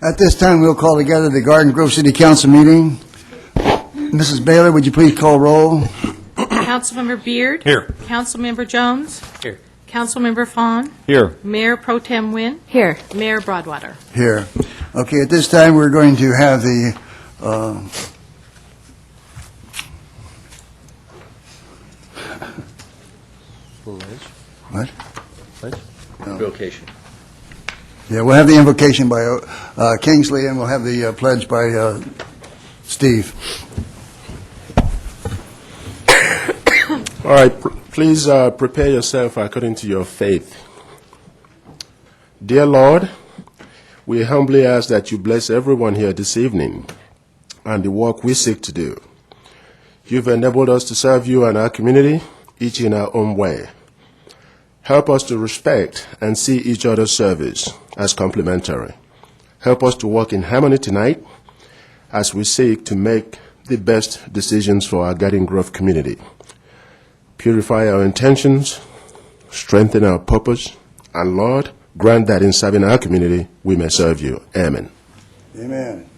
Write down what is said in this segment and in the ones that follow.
At this time, we'll call together the Garden Grove City Council meeting. Mrs. Baylor, would you please call roll? Councilmember Beard. Here. Councilmember Jones. Here. Councilmember Fawn. Here. Mayor Pro Tem Nguyen. Here. Mayor Broadwater. Here. Okay, at this time, we're going to have the what? Invocation. Yeah, we'll have the invocation by Kingsley, and we'll have the pledge by Steve. All right, please prepare yourself according to your faith. Dear Lord, we humbly ask that you bless everyone here this evening and the work we seek to do. You've enabled us to serve you and our community, each in our own way. Help us to respect and see each other's service as complementary. Help us to work in harmony tonight as we seek to make the best decisions for our Garden Grove community. Purify our intentions, strengthen our purpose, and Lord, grant that in serving our community, we may serve you. Amen. Amen.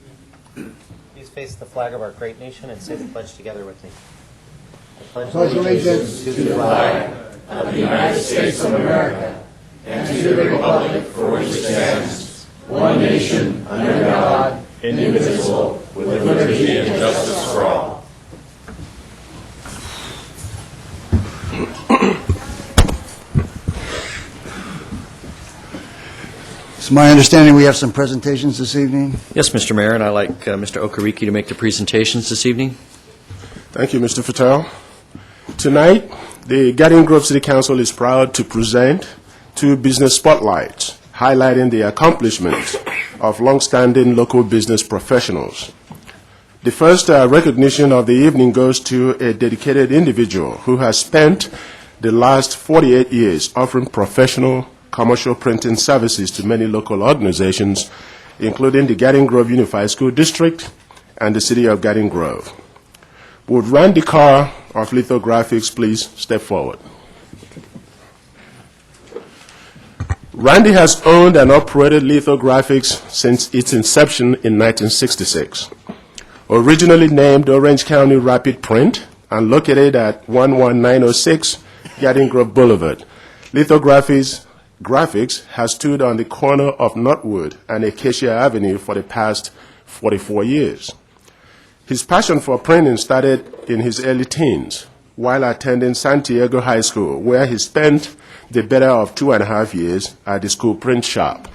Please face the flag of our great nation and say the pledge together with me. I Pledge allegiance to the flag of the United States of America and to the republic for which it stands, one nation, under God, indivisible, with liberty and justice for all. It's my understanding we have some presentations this evening. Yes, Mr. Mayor, and I'd like Mr. Okariki to make the presentations this evening. Thank you, Mr. Fattel. Tonight, the Garden Grove City Council is proud to present 2 business spotlights highlighting the accomplishments of long-standing local business professionals. The first recognition of the evening goes to a dedicated individual who has spent the last 48 years offering professional commercial printing services to many local organizations, including the Garden Grove Unified School District and the City of Garden Grove. Would Randy Carr of Lithographics please step forward? Randy has owned and operated Lithographics since its inception in 1966. Originally named Orange County Rapid Print and located at 11906 Garden Grove Boulevard, Lithographics has stood on the corner of Northwood and Acacia Avenue for the past 44 years. His passion for printing started in his early teens while attending Santiago High School, where he spent the better of 2.5 years at the school print shop.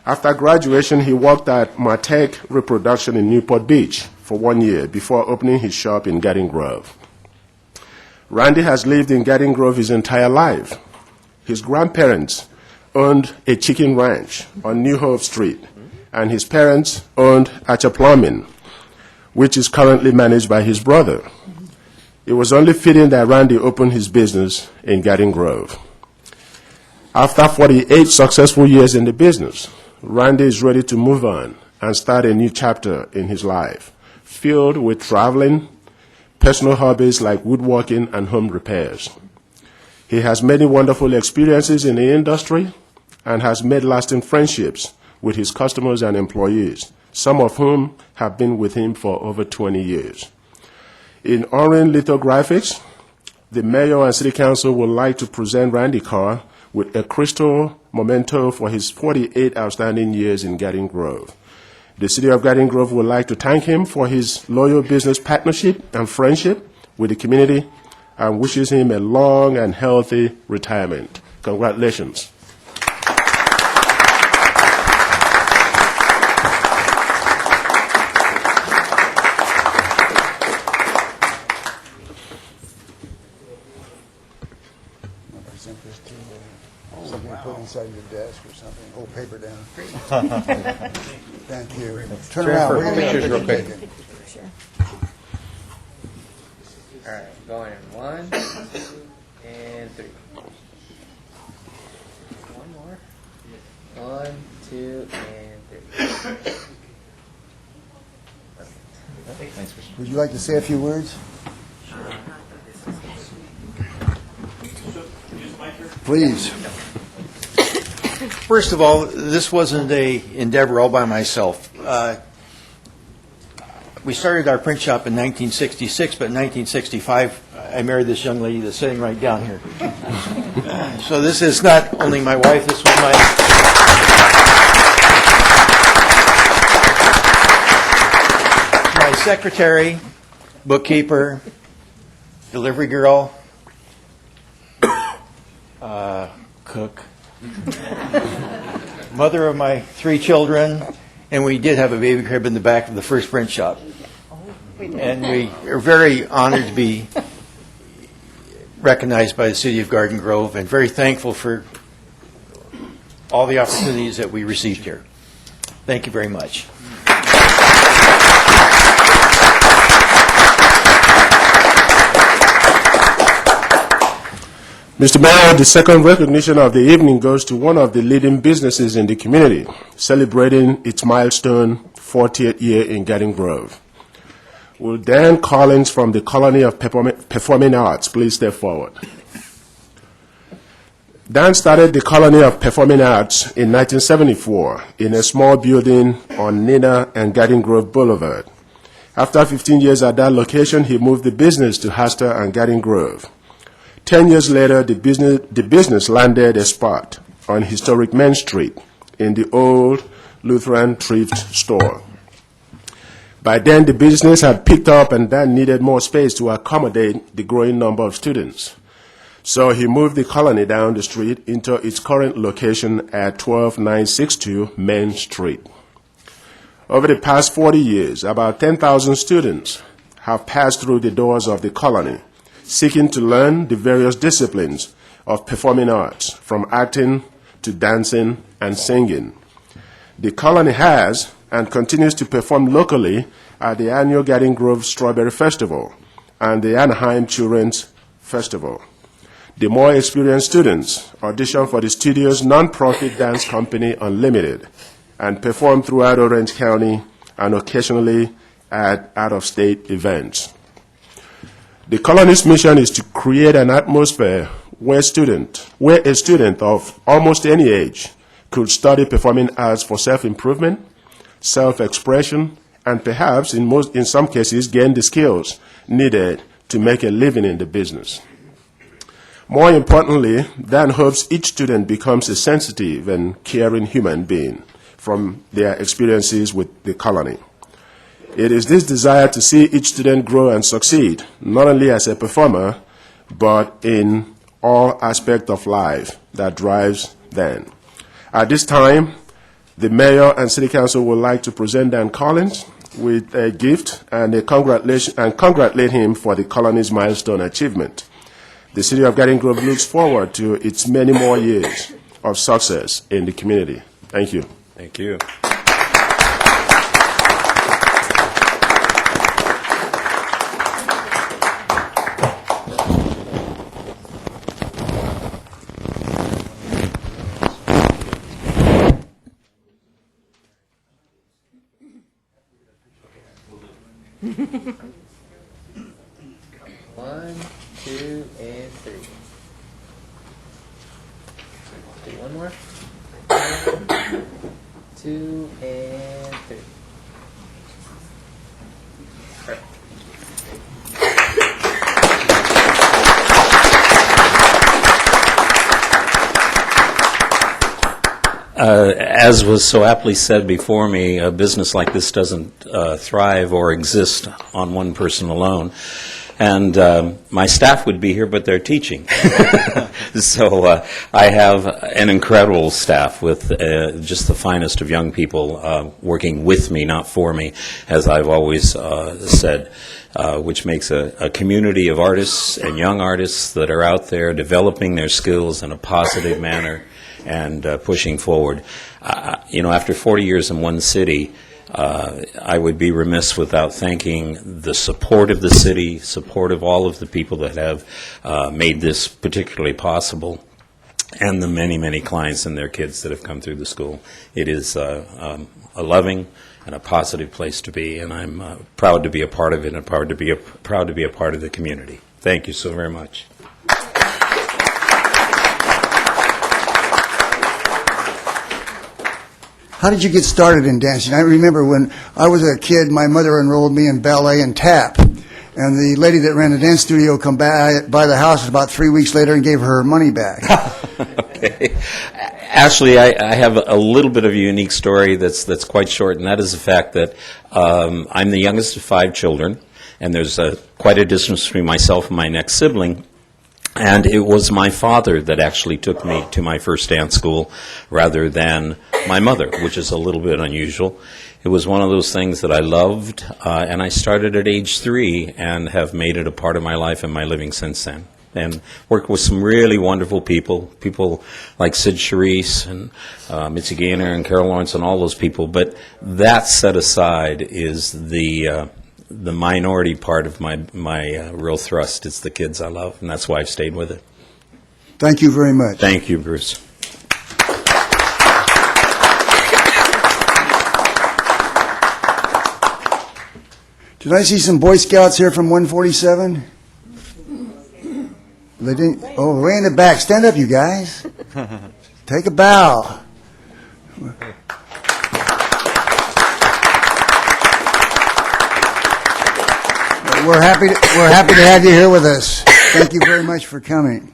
After graduation, he worked at Martech Reproduction in Newport Beach for 1 year before opening his shop in Garden Grove. Randy has lived in Garden Grove his entire life. His grandparents owned a chicken ranch on New Hope Street, and his parents owned Archer Plumbing, which is currently managed by his brother. It was only fitting that Randy opened his business in Garden Grove. After 48 successful years in the business, Randy is ready to move on and start a new chapter in his life, filled with traveling, personal hobbies like woodworking and home repairs. He has many wonderful experiences in the industry and has made lasting friendships with his customers and employees, some of whom have been with him for over 20 years. In honoring Lithographics, the Mayor and City Council would like to present Randy Carr with a crystal memento for his 48 outstanding years in Garden Grove. The City of Garden Grove would like to thank him for his loyal business partnership and friendship with the community and wishes him a long and healthy retirement. Congratulations. Something to put inside your desk or something, hold paper down. Thank you. Turn around. We're gonna Pictures real quick. take it. All right, going in 1, 2, and 3. One more. 1, 2, and 3. Thanks for Would you like to say a few words? Please. First of all, this wasn't a endeavor all by myself. We started our print shop in 1966, but in 1965, I married this young lady that's sitting right down here. So this is not only my wife, this was my secretary, bookkeeper, delivery girl, cook, mother of my 3 children, and we did have a baby crib in the back of the first print shop. And we are very honored to be recognized by the City of Garden Grove and very thankful for all the opportunities that we received here. Thank you very much. Mr. Mayor, the second recognition of the evening goes to one of the leading businesses in the community, celebrating its milestone 40th year in Garden Grove. Will Dan Collins from the Colony of Performing Arts please step forward? Dan started the Colony of Performing Arts in 1974 in a small building on Nina and Garden Grove Boulevard. After 15 years at that location, he moved the business to Hasta and Garden Grove. 10 years later, the business landed a spot on historic Main Street in the old Lutheran thrift store. By then, the business had picked up and Dan needed more space to accommodate the growing number of students. So he moved the colony down the street into its current location at 12962 Main Street. Over the past 40 years, about 10,000 students have passed through the doors of the colony, seeking to learn the various disciplines of performing arts, from acting to dancing and singing. The colony has and continues to perform locally at the annual Garden Grove Strawberry Festival and the Anaheim Children's Festival. The more experienced students audition for the studio's nonprofit dance company, Unlimited, and perform throughout Orange County and occasionally at out-of-state events. The colony's mission is to create an atmosphere where a student of almost any age could study performing arts for self-improvement, self-expression, and perhaps in some cases gain the skills needed to make a living in the business. More importantly, Dan hopes each student becomes a sensitive and caring human being from their experiences with the colony. It is this desire to see each student grow and succeed, not only as a performer, but in all aspects of life, that drives Dan. At this time, the Mayor and City Council would like to present Dan Collins with a gift and congratulate him for the colony's milestone achievement. The City of Garden Grove looks forward to its many more years of success in the community. Thank you. Thank you. One, two, and 3. Do one more. 1, 2, and 3. As was so aptly said before me, a business like this doesn't thrive or exist on one person alone. And my staff would be here, but they're teaching. So I have an incredible staff with just the finest of young people working with me, not for me, as I've always said. which makes a community of artists and young artists that are out there developing their skills in a positive manner and pushing forward. After 40 years in one city, I would be remiss without thanking the support of the city, support of all of the people that have made this particularly possible, and the many, many clients and their kids that have come through the school. It is a loving and a positive place to be, and I'm proud to be a part of it and proud to be a part of the community. Thank you so very much. How did you get started in dancing? I remember when I was a kid, my mother enrolled me in ballet and tap. And the lady that ran the dance studio come by the house about 3 weeks later and gave her money back. Okay. Actually, I have a little bit of a unique story that's quite short, and that is the fact that I'm the youngest of 5 children, and there's quite a distance between myself and my next sibling. And it was my father that actually took me to my first dance school rather than my mother, which is a little bit unusual. It was one of those things that I loved, and I started at age 3 and have made it a part of my life and my living since then. And worked with some really wonderful people like Sid Charisse and Mitzi Gaynor and Carol Lawrence and all those people. But that set aside is the minority part of my real thrust. It's the kids I love, and that's why I've stayed with it. Thank you very much. Thank you, Bruce. Did I see some Boy Scouts here from 147? They didn't. Oh, way in the back. Stand up, you guys. Take a bow. We're happy to have you here with us. Thank you very much for coming.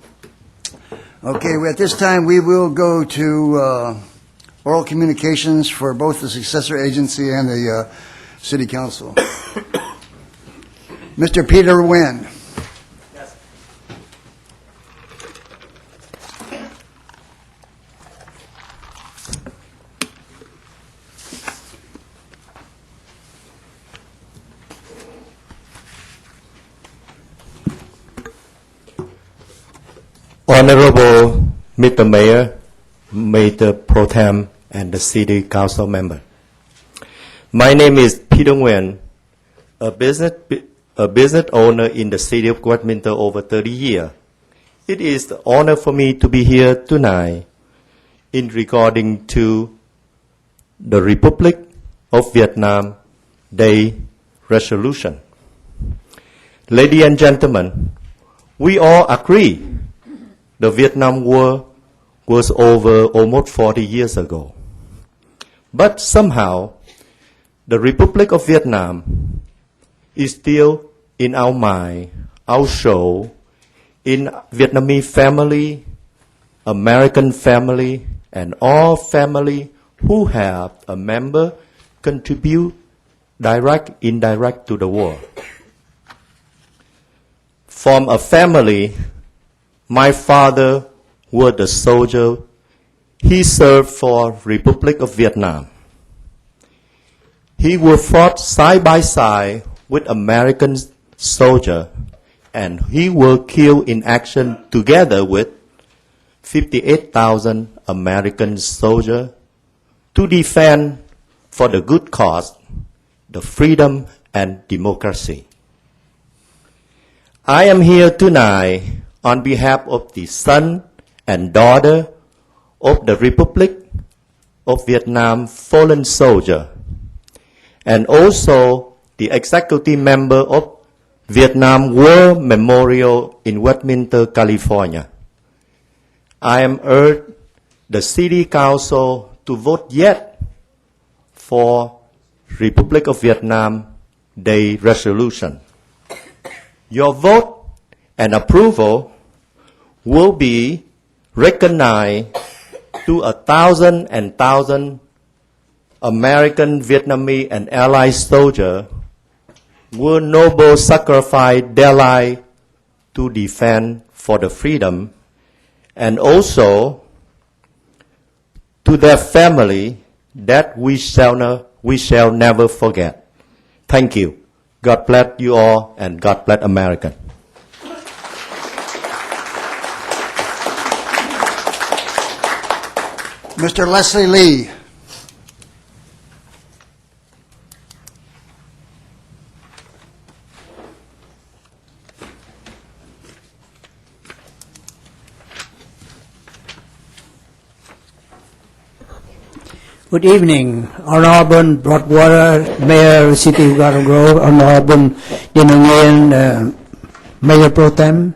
Okay, at this time we will go to oral communications for both the Successor Agency and the City Council. Mr. Peter Nguyen. Honorable Mr. Mayor, Mayor Pro Tem, and the City Council member. My name is Peter Nguyen, a business owner in the city of Westminster over 30 years. It is an honor for me to be here tonight in regarding to the Republic of Vietnam Day resolution. Ladies and gentlemen, we all agree the Vietnam War was over almost 40 years ago. But somehow, the Republic of Vietnam is still in our mind, our soul, in Vietnamese family, American family, and all family who have a member contribute direct, indirect to the war. From a family, my father was a soldier. He served for Republic of Vietnam. He was fought side by side with American soldier, and he was killed in action together with 58,000 American soldiers to defend for the good cause, the freedom and democracy. I am here tonight on behalf of the son and daughter of the Republic of Vietnam fallen soldier, and also the executive member of Vietnam War Memorial in Westminster, California. I am urged the City Council to vote yes for Republic of Vietnam Day resolution. Your vote and approval will be recognized to 1,000 and 1,000 American, Vietnamese, and Allied soldiers who noble sacrifice their life to defend for the freedom, and also to their family that we shall never forget. Thank you. God bless you all, and God bless America. Mr. Leslie Lee. Good evening, Honorable Broadwater, Mayor, City of Garden Grove, Honorable Dinungan, Mayor Pro Tem,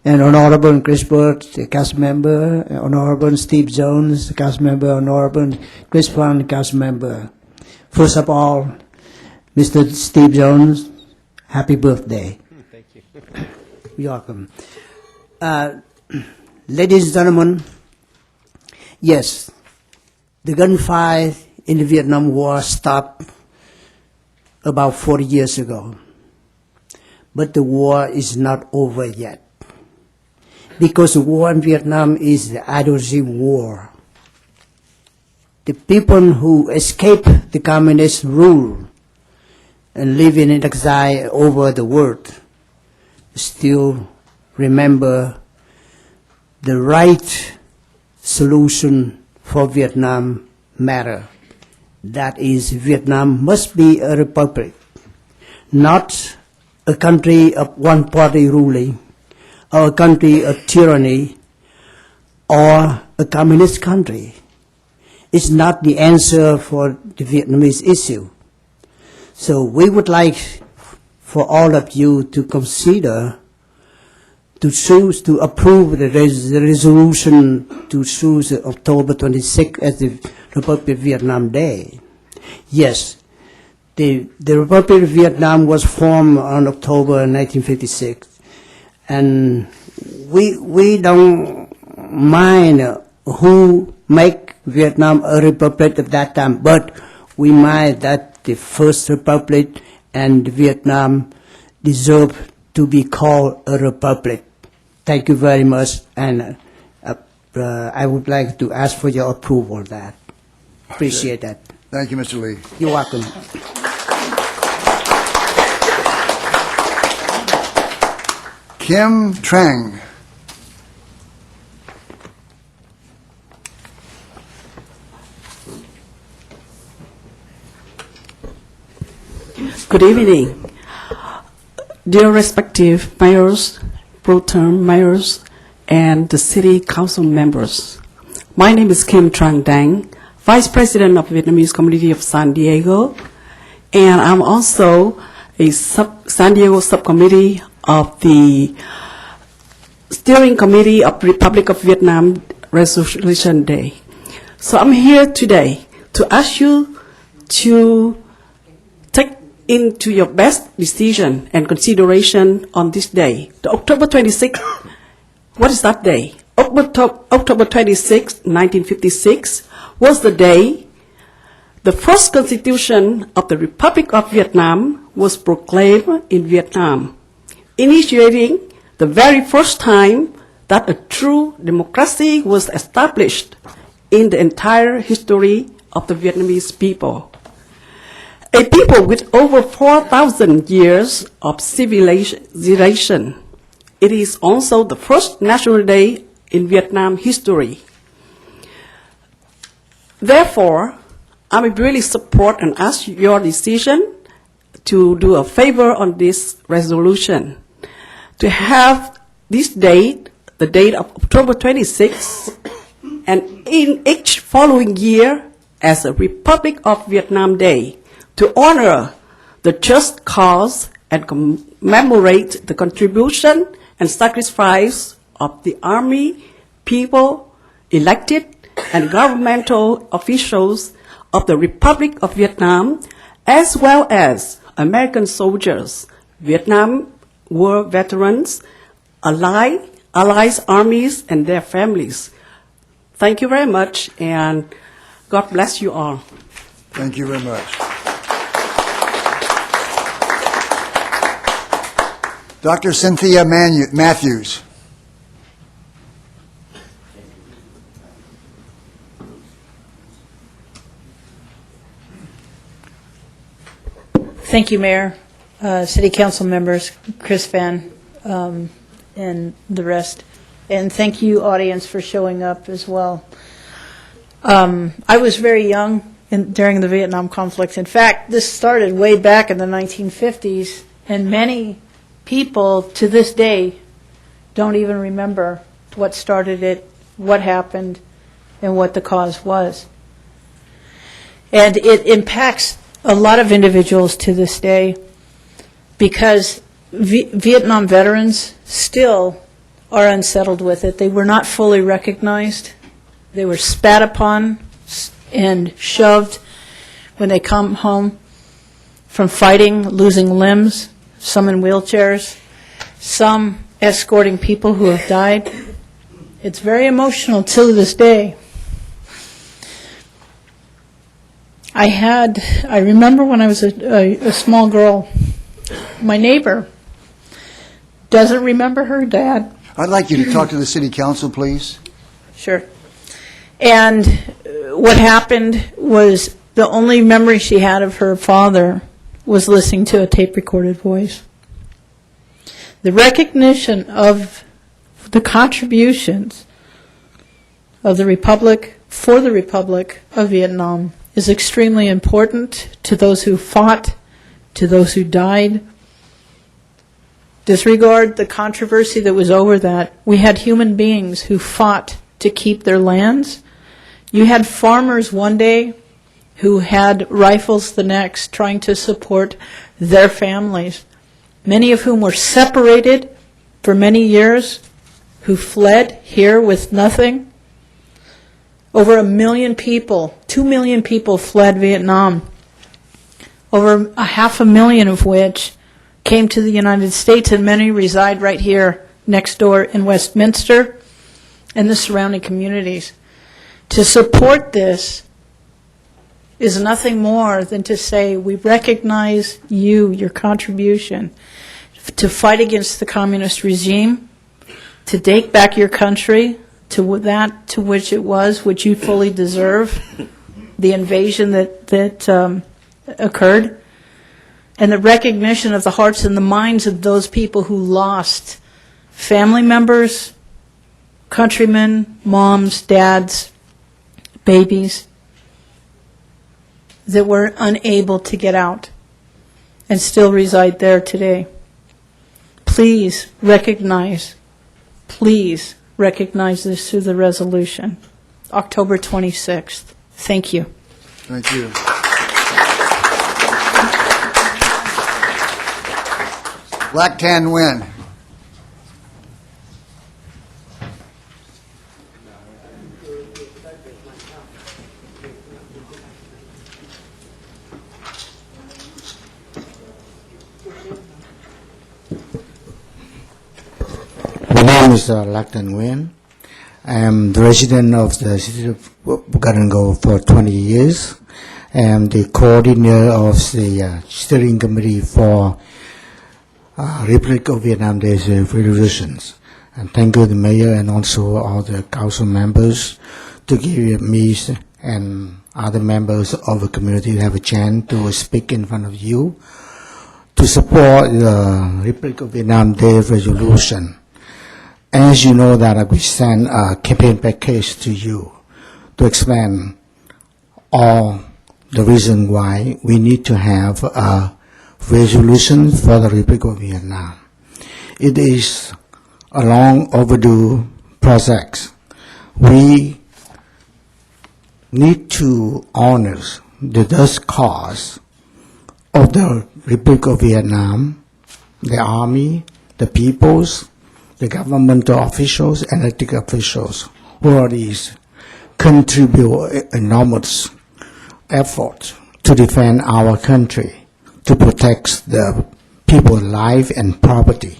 and Honorable Chris Burt, the cast member, Honorable Steve Jones, the cast member, Honorable Chris Fan, cast member. First of all, Mr. Steve Jones, happy birthday. Thank you. You're welcome. Ladies and gentlemen, yes, the gunfight in the Vietnam War stopped about 40 years ago. But the war is not over yet. Because the war in Vietnam is the ideology war. The people who escaped the communist rule and live in exile over the world still remember the right solution for Vietnam matter. That is, Vietnam must be a republic, not a country of one party ruling, or a country of tyranny, or a communist country. It's not the answer for the Vietnamese issue. So we would like for all of you to consider to choose to approve the resolution to choose October 26th as the Republic of Vietnam Day. Yes, the Republic of Vietnam was formed on October 1956, and we don't mind who make Vietnam a republic at that time, but we mind that the first republic and Vietnam deserve to be called a republic. Thank you very much, and I would like to ask for your approval of that. Appreciate that. Thank you, Mr. Lee. You're welcome. Kim Trang. Good evening, dear respective mayors, pro-term mayors, and the city council members. My name is Kim Trang Dang, Vice President of Vietnamese Community of San Diego, and I'm also a San Diego subcommittee of the Steering Committee of Republic of Vietnam Resolution Day. So I'm here today to ask you to take into your best decision and consideration on this day. The October 26th, what is that day? October 26, 1956 was the day the first constitution of the Republic of Vietnam was proclaimed in Vietnam, initiating the very first time that a true democracy was established in the entire history of the Vietnamese people. A people with over 4,000 years of civilization. It is also the first national day in Vietnam history. Therefore, I really support and ask your decision to do a favor on this resolution, to have this date, the date of October 26th, and in each following year as a Republic of Vietnam Day, to honor the just cause and commemorate the contribution and sacrifice of the army, people, elected, and governmental officials of the Republic of Vietnam, as well as American soldiers, Vietnam War veterans, allies, armies, and their families. Thank you very much, and God bless you all. Thank you very much. Dr. Cynthia Matthews. Thank you, Mayor. city council members, Chris Van, and the rest. And thank you, audience, for showing up as well. I was very young during the Vietnam conflict. In fact, this started way back in the 1950s, and many people to this day don't even remember what started it, what happened, and what the cause was. And it impacts a lot of individuals to this day because Vietnam veterans still are unsettled with it. They were not fully recognized. They were spat upon and shoved when they come home from fighting, losing limbs, some in wheelchairs, some escorting people who have died. It's very emotional to this day. I remember when I was a small girl, my neighbor doesn't remember her dad. I'd like you to talk to the city council, please. Sure. And what happened was the only memory she had of her father was listening to a tape-recorded voice. The recognition of the contributions of the Republic for the Republic of Vietnam is extremely important to those who fought, to those who died. Disregard the controversy that was over that. We had human beings who fought to keep their lands. You had farmers one day who had rifles the next, trying to support their families, many of whom were separated for many years, who fled here with nothing. Over 1 million people, 2 million people fled Vietnam, over 500,000 of which came to the United States, and many reside right here next door in Westminster and the surrounding communities. To support this is nothing more than to say we recognize you, your contribution, to fight against the communist regime, to take back your country to that to which it was, which you fully deserve, the invasion that occurred, and the recognition of the hearts and the minds of those people who lost family members, countrymen, moms, dads, babies, that were unable to get out and still reside there today. Please recognize this through the resolution. October 26th. Thank you. Thank you. Black Tan Nguyen. My name is Lac Tan Nguyen. I am the resident of the city of Bukarango for 20 years. I am the coordinator of the steering committee for Republic of Vietnam Day's resolutions. And thank you, the mayor, and also all the council members to give me and other members of the community to have a chance to speak in front of you to support the Republic of Vietnam Day resolution. As you know that we sent a campaign package to you to explain all the reason why we need to have a resolution for the Republic of Vietnam. It is a long overdue process. We need to honor the just cause of the Republic of Vietnam, the army, the peoples, the governmental officials and elected officials who already contribute enormous effort to defend our country, to protect the people's life and property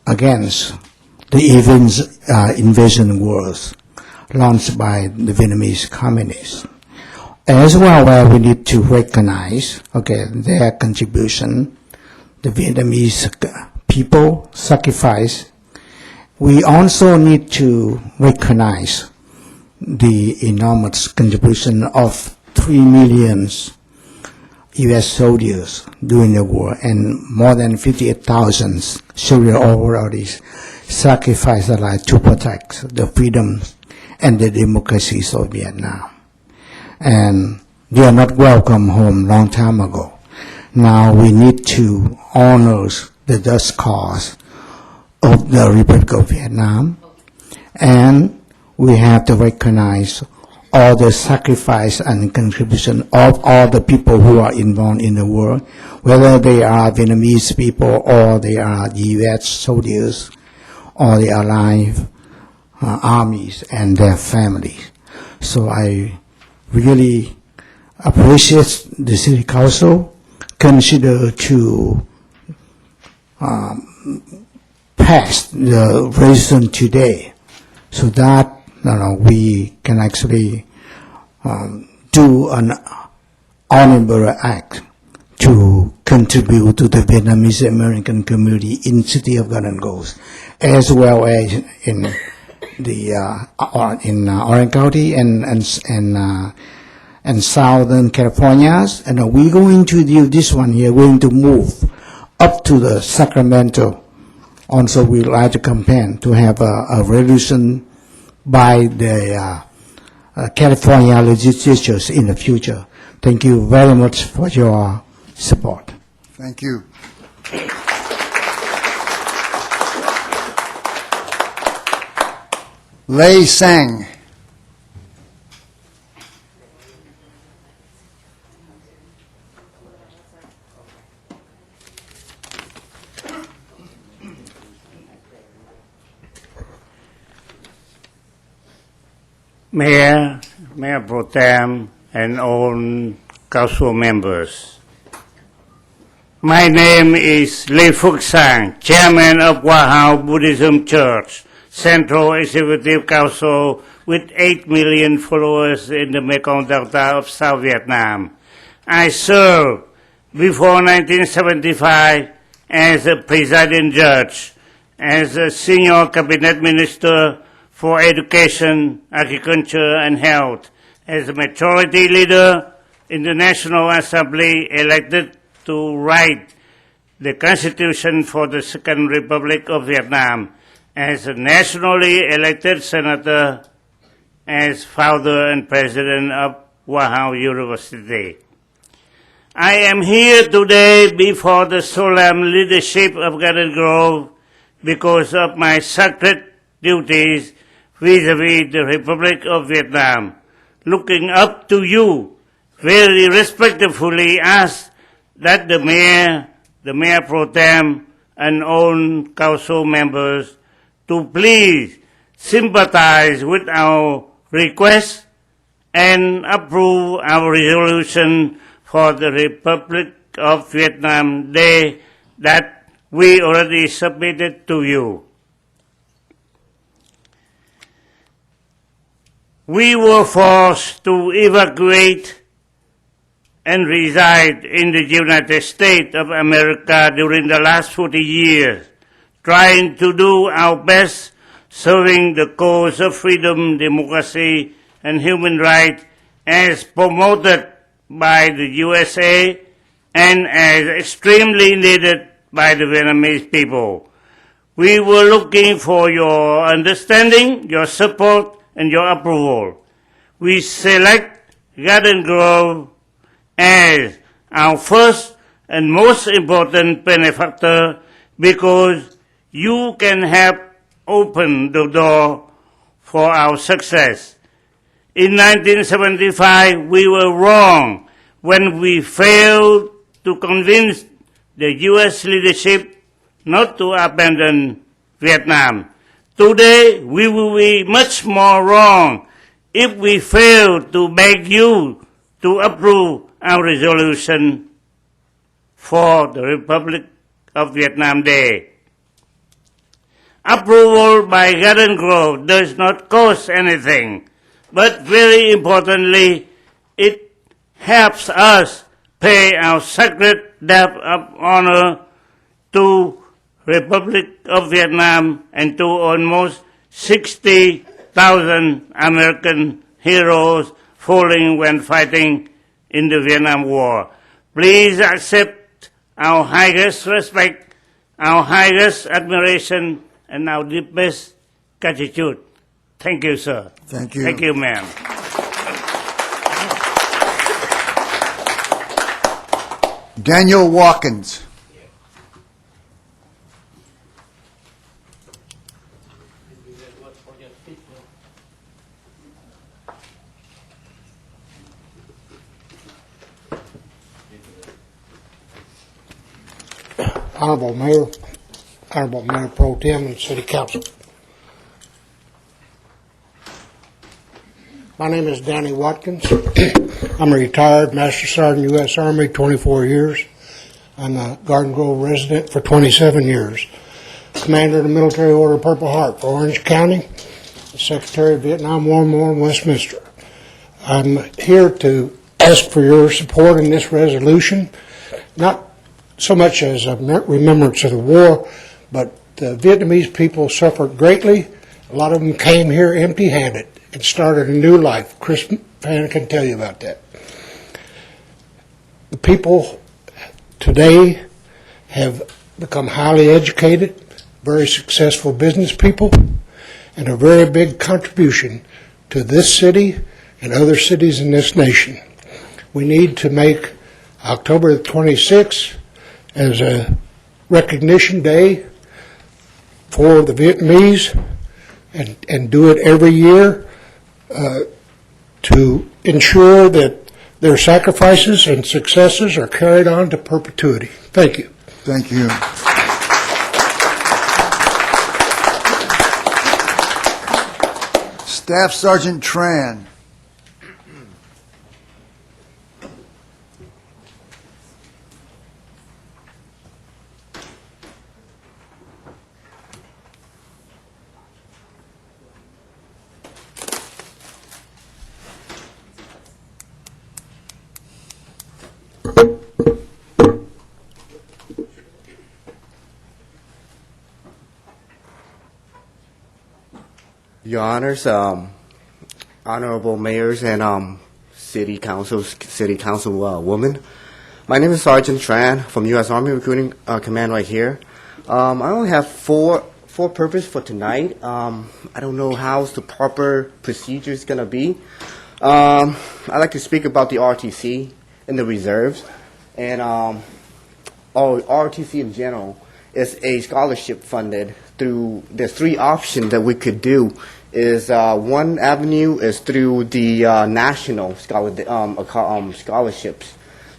against the invasion wars launched by the Vietnamese communists. As well, we need to recognize, their contribution, the Vietnamese people sacrifice. We also need to recognize the enormous contribution of 3 million U.S. soldiers during the war, and more than 58,000 soldiers already sacrificed their life to protect the freedoms and the democracies of Vietnam. And they are not welcome home long time ago. Now we need to honor the just cause of the Republic of Vietnam, and we have to recognize all the sacrifice and contribution of all the people who are involved in the war, whether they are Vietnamese people or they are the U.S. soldiers or the Allied armies and their families. So I really appreciate the City Council consider to pass the resolution today, so that we can actually do an honorable act to contribute to the Vietnamese American community in city of Garden Grove, as well as in the in Orange County and Southern California. And we're going to do this one here. We're going to move up to the Sacramento. Also, we'd like to campaign to have a resolution by the California legislatures in the future. Thank you very much for your support. Thank you. Lei Sang. Mayor Pro Tem, and all council members. My name is Lê Phước Sang, Chairman of Hoa Buddhism Church, Central Executive Council with 8 million followers in the Mekong Delta of South Vietnam. I served before 1975 as a presiding judge, as a senior cabinet minister for education, agriculture, and health, as a majority leader in the National Assembly elected to write the Constitution for the Second Republic of Vietnam, as a nationally elected senator, as founder and president of Hoa University. I am here today before the solemn leadership of Garden Grove because of my sacred duties vis-à-vis the Republic of Vietnam. Looking up to you, very respectfully ask that the Mayor Pro Tem, and all council members to please sympathize with our request and approve our resolution for the Republic of Vietnam Day that we already submitted to you. We were forced to evacuate and reside in the United States of America during the last 40 years, trying to do our best serving the cause of freedom, democracy, and human rights as promoted by the USA and as extremely needed by the Vietnamese people. We were looking for your understanding, your support, and your approval. We select Garden Grove as our first and most important benefactor because you can help open the door for our success. In 1975, we were wrong when we failed to convince the U.S. leadership not to abandon Vietnam. Today, we will be much more wrong if we fail to beg you to approve our resolution for the Republic of Vietnam Day. Approval by Garden Grove does not cost anything, but very importantly, it helps us pay our sacred debt of honor to Republic of Vietnam and to almost 60,000 American heroes falling when fighting in the Vietnam War. Please accept our highest respect, our highest admiration, and our deepest gratitude. Thank you, sir. Thank you. Thank you, ma'am. Daniel Watkins. Honorable Mayor Pro Tem and City Council. My name is Danny Watkins. I'm a retired Master Sergeant U.S. Army, 24 years. I'm a Garden Grove resident for 27 years. Commander of the Military Order of Purple Heart for Orange County, Secretary of Vietnam War Memorial in Westminster. I'm here to ask for your support in this resolution, not so much as a remembrance of the war, but the Vietnamese people suffered greatly. A lot of them came here empty-handed and started a new life. Chris Fan can tell you about that. The people today have become highly educated, very successful business people, and a very big contribution to this city and other cities in this nation. We need to make October the 26th as a recognition day for the Vietnamese and do it every year to ensure that their sacrifices and successes are carried on to perpetuity. Thank you. Thank you. Staff Sergeant Tran. Your Honors, honorable mayors and city council women. My name is Sergeant Tran from U.S. Army Recruiting Command right here. I only have four purposes for tonight. I don't know how the proper procedure is going to be. I'd like to speak about the RTC and the reserves. And RTC in general is a scholarship funded through, there's three options that we could do. Is one avenue is through the national scholarships.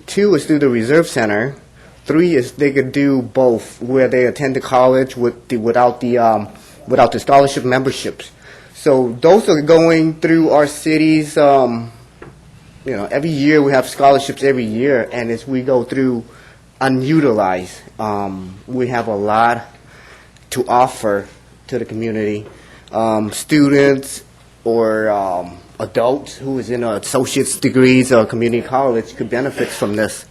Two is through the Reserve Center. Three is they could do both, where they attend the college without the scholarship memberships. So those are going through our cities. Every year we have scholarships every year, and as we go through unutilized, we have a lot to offer to the community. Students or adults who is in associate's degrees or community college could benefit from this.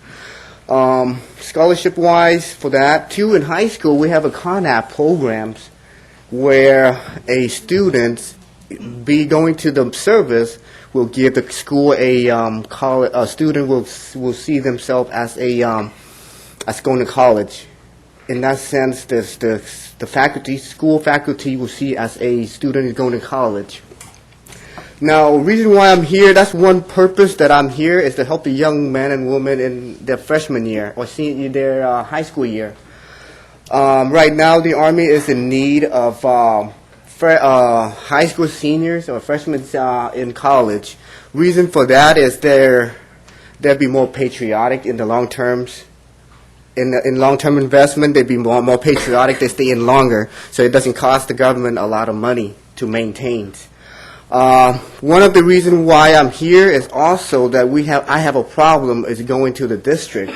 Scholarship-wise for that, too, in high school we have a CONAP programs where a student be going to the service will give the school a student will see themselves as as going to college. In that sense, the faculty, school faculty will see as a student is going to college. Now, reason why I'm here, that's one purpose that I'm here, is to help the young men and women in their freshman year or their high school year. Right now, the Army is in need of high school seniors or freshmen in college. Reason for that is they'll be more patriotic in the long terms. In long-term investment, they'd be more patriotic. They stay in longer, so it doesn't cost the government a lot of money to maintain. One of the reasons why I'm here is also that I have a problem is going to the district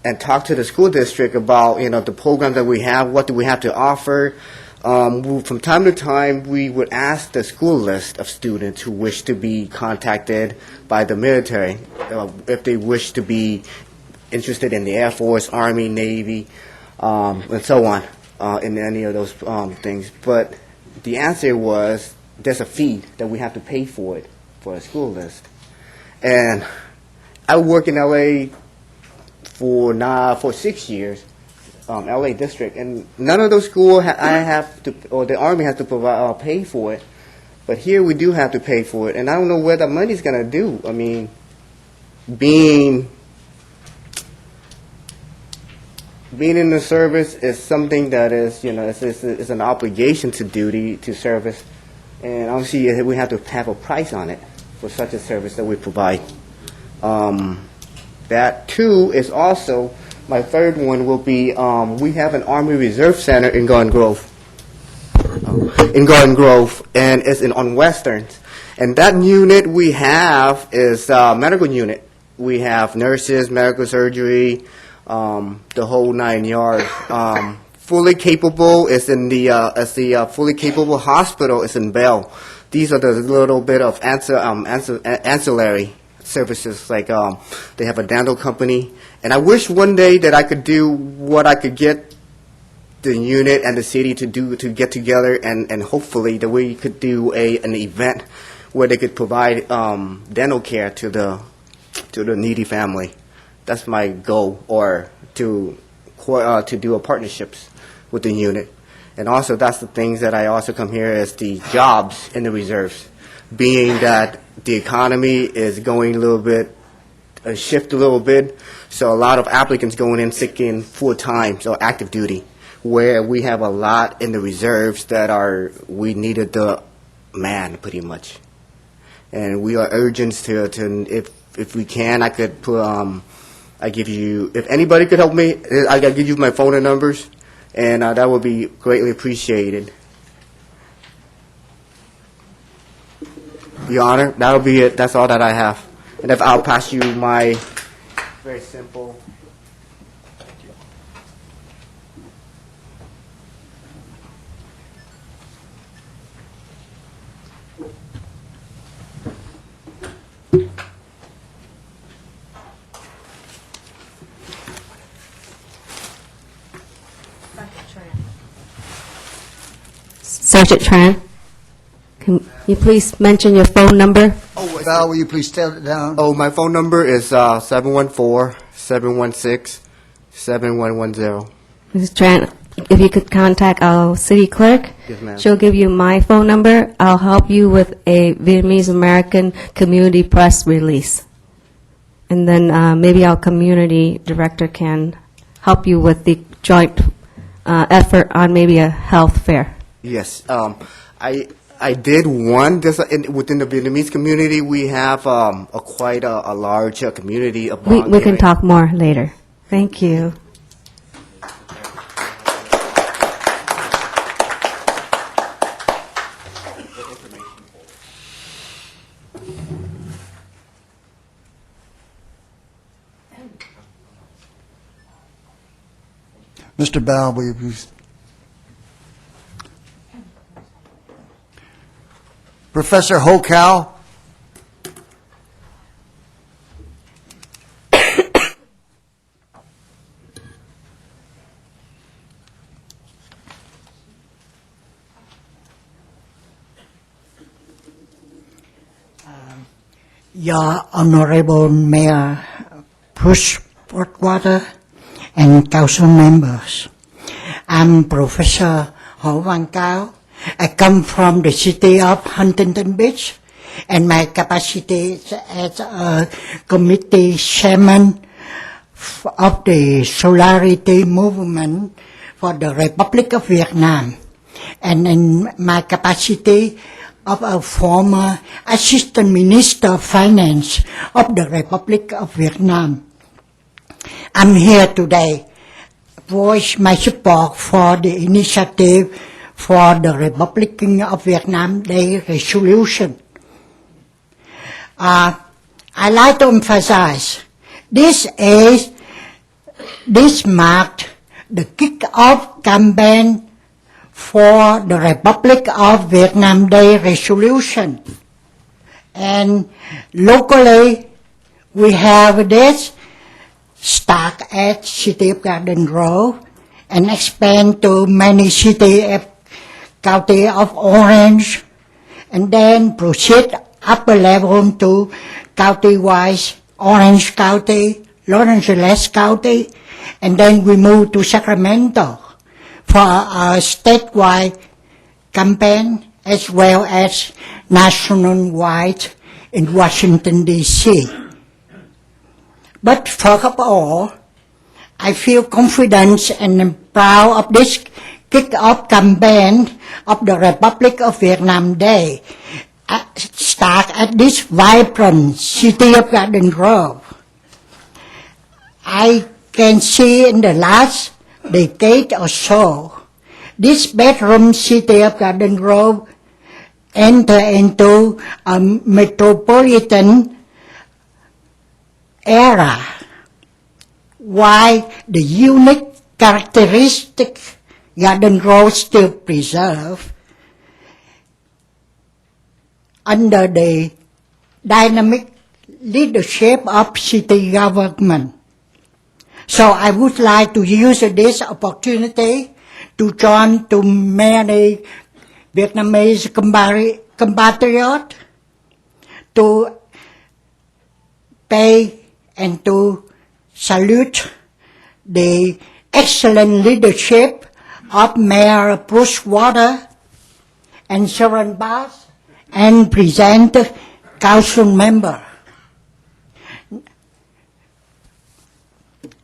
and talk to the school district about the program that we have, what do we have to offer. From time to time, we would ask the school list of students who wish to be contacted by the military, if they wish to be interested in the Air Force, Army, Navy, and so on, in any of those things. But the answer was there's a fee that we have to pay for it, for a school list. And I work in L.A. for 6 years, LA district, and none of those schools I have to, or the Army has to provide pay for it. But here we do have to pay for it, and I don't know where the money's gonna do. I mean, being in the service is something that is, it's an obligation to duty to service, and obviously we have to have a price on it for such a service that we provide. That too is also, my third one will be, we have an Army Reserve Center in Garden Grove. And it's on Westerns. And that unit we have is a medical unit. We have nurses, medical surgery, the whole 9 yards. Fully capable is in the fully capable hospital is in Bell. These are the little bit of ancillary services, like they have a dental company. And I wish one day that I could do what I could get the unit and the city to get together, and hopefully that we could do an event where they could provide dental care to the needy family. That's my goal, or to do a partnerships with the unit. And also that's the things that I also come here as the jobs in the reserves, being that the economy is going a little bit, shift a little bit, so a lot of applicants going in seeking full-time, so active duty, where we have a lot in the reserves that we needed the man, pretty much. And we are urgent to if we can, I could put, I give you, if anybody could help me, I could give you my phone and numbers, and that would be greatly appreciated. Your Honor, that'll be it. That's all that I have. And if I'll pass you my very simple. Sergeant Tran, can you please mention your phone number? Oh, Val, will you please tell it down? Oh, my phone number is 714-716-7110. Mrs. Tran, if you could contact our city clerk. Yes, ma'am. She'll give you my phone number. I'll help you with a Vietnamese American community press release. And then maybe our community director can help you with the joint effort on maybe a health fair. Yes, I did one just within the Vietnamese community. We have quite a large community of. We can talk more later. Thank you. Mr. Bao, will you please? Professor Ho Cao. Your Honorable Mayor Bruce Portwater and council members, I'm Professor Ho Van Cao. I come from the city of Huntington Beach, and my capacity is as a committee chairman of the Solidarity Movement for the Republic of Vietnam, and in my capacity of a former Assistant Minister of Finance of the Republic of Vietnam. I'm here today to voice my support for the initiative for the Republic of Vietnam Day resolution. I like to emphasize this marked the kick-off campaign for the Republic of Vietnam Day resolution. And locally, we have this start at City of Garden Grove and expand to many cities, County of Orange, and then proceed upper level to county-wise Orange County, Los Angeles County, and then we moved to Sacramento for a statewide campaign as well as nationwide in Washington, D.C. But first of all, I feel confident and am proud of this kick-off campaign of the Republic of Vietnam Day, start at this vibrant city of Garden Grove. I can see in the last decade or so, this bedroom city of Garden Grove enter into a metropolitan era, while the unique characteristic Garden Grove still preserve under the dynamic leadership of city government. So I would like to use this opportunity to join to many Vietnamese compatriots to pay and to salute the excellent leadership of Mayor Bruce Water and Sharon Bass and present council member.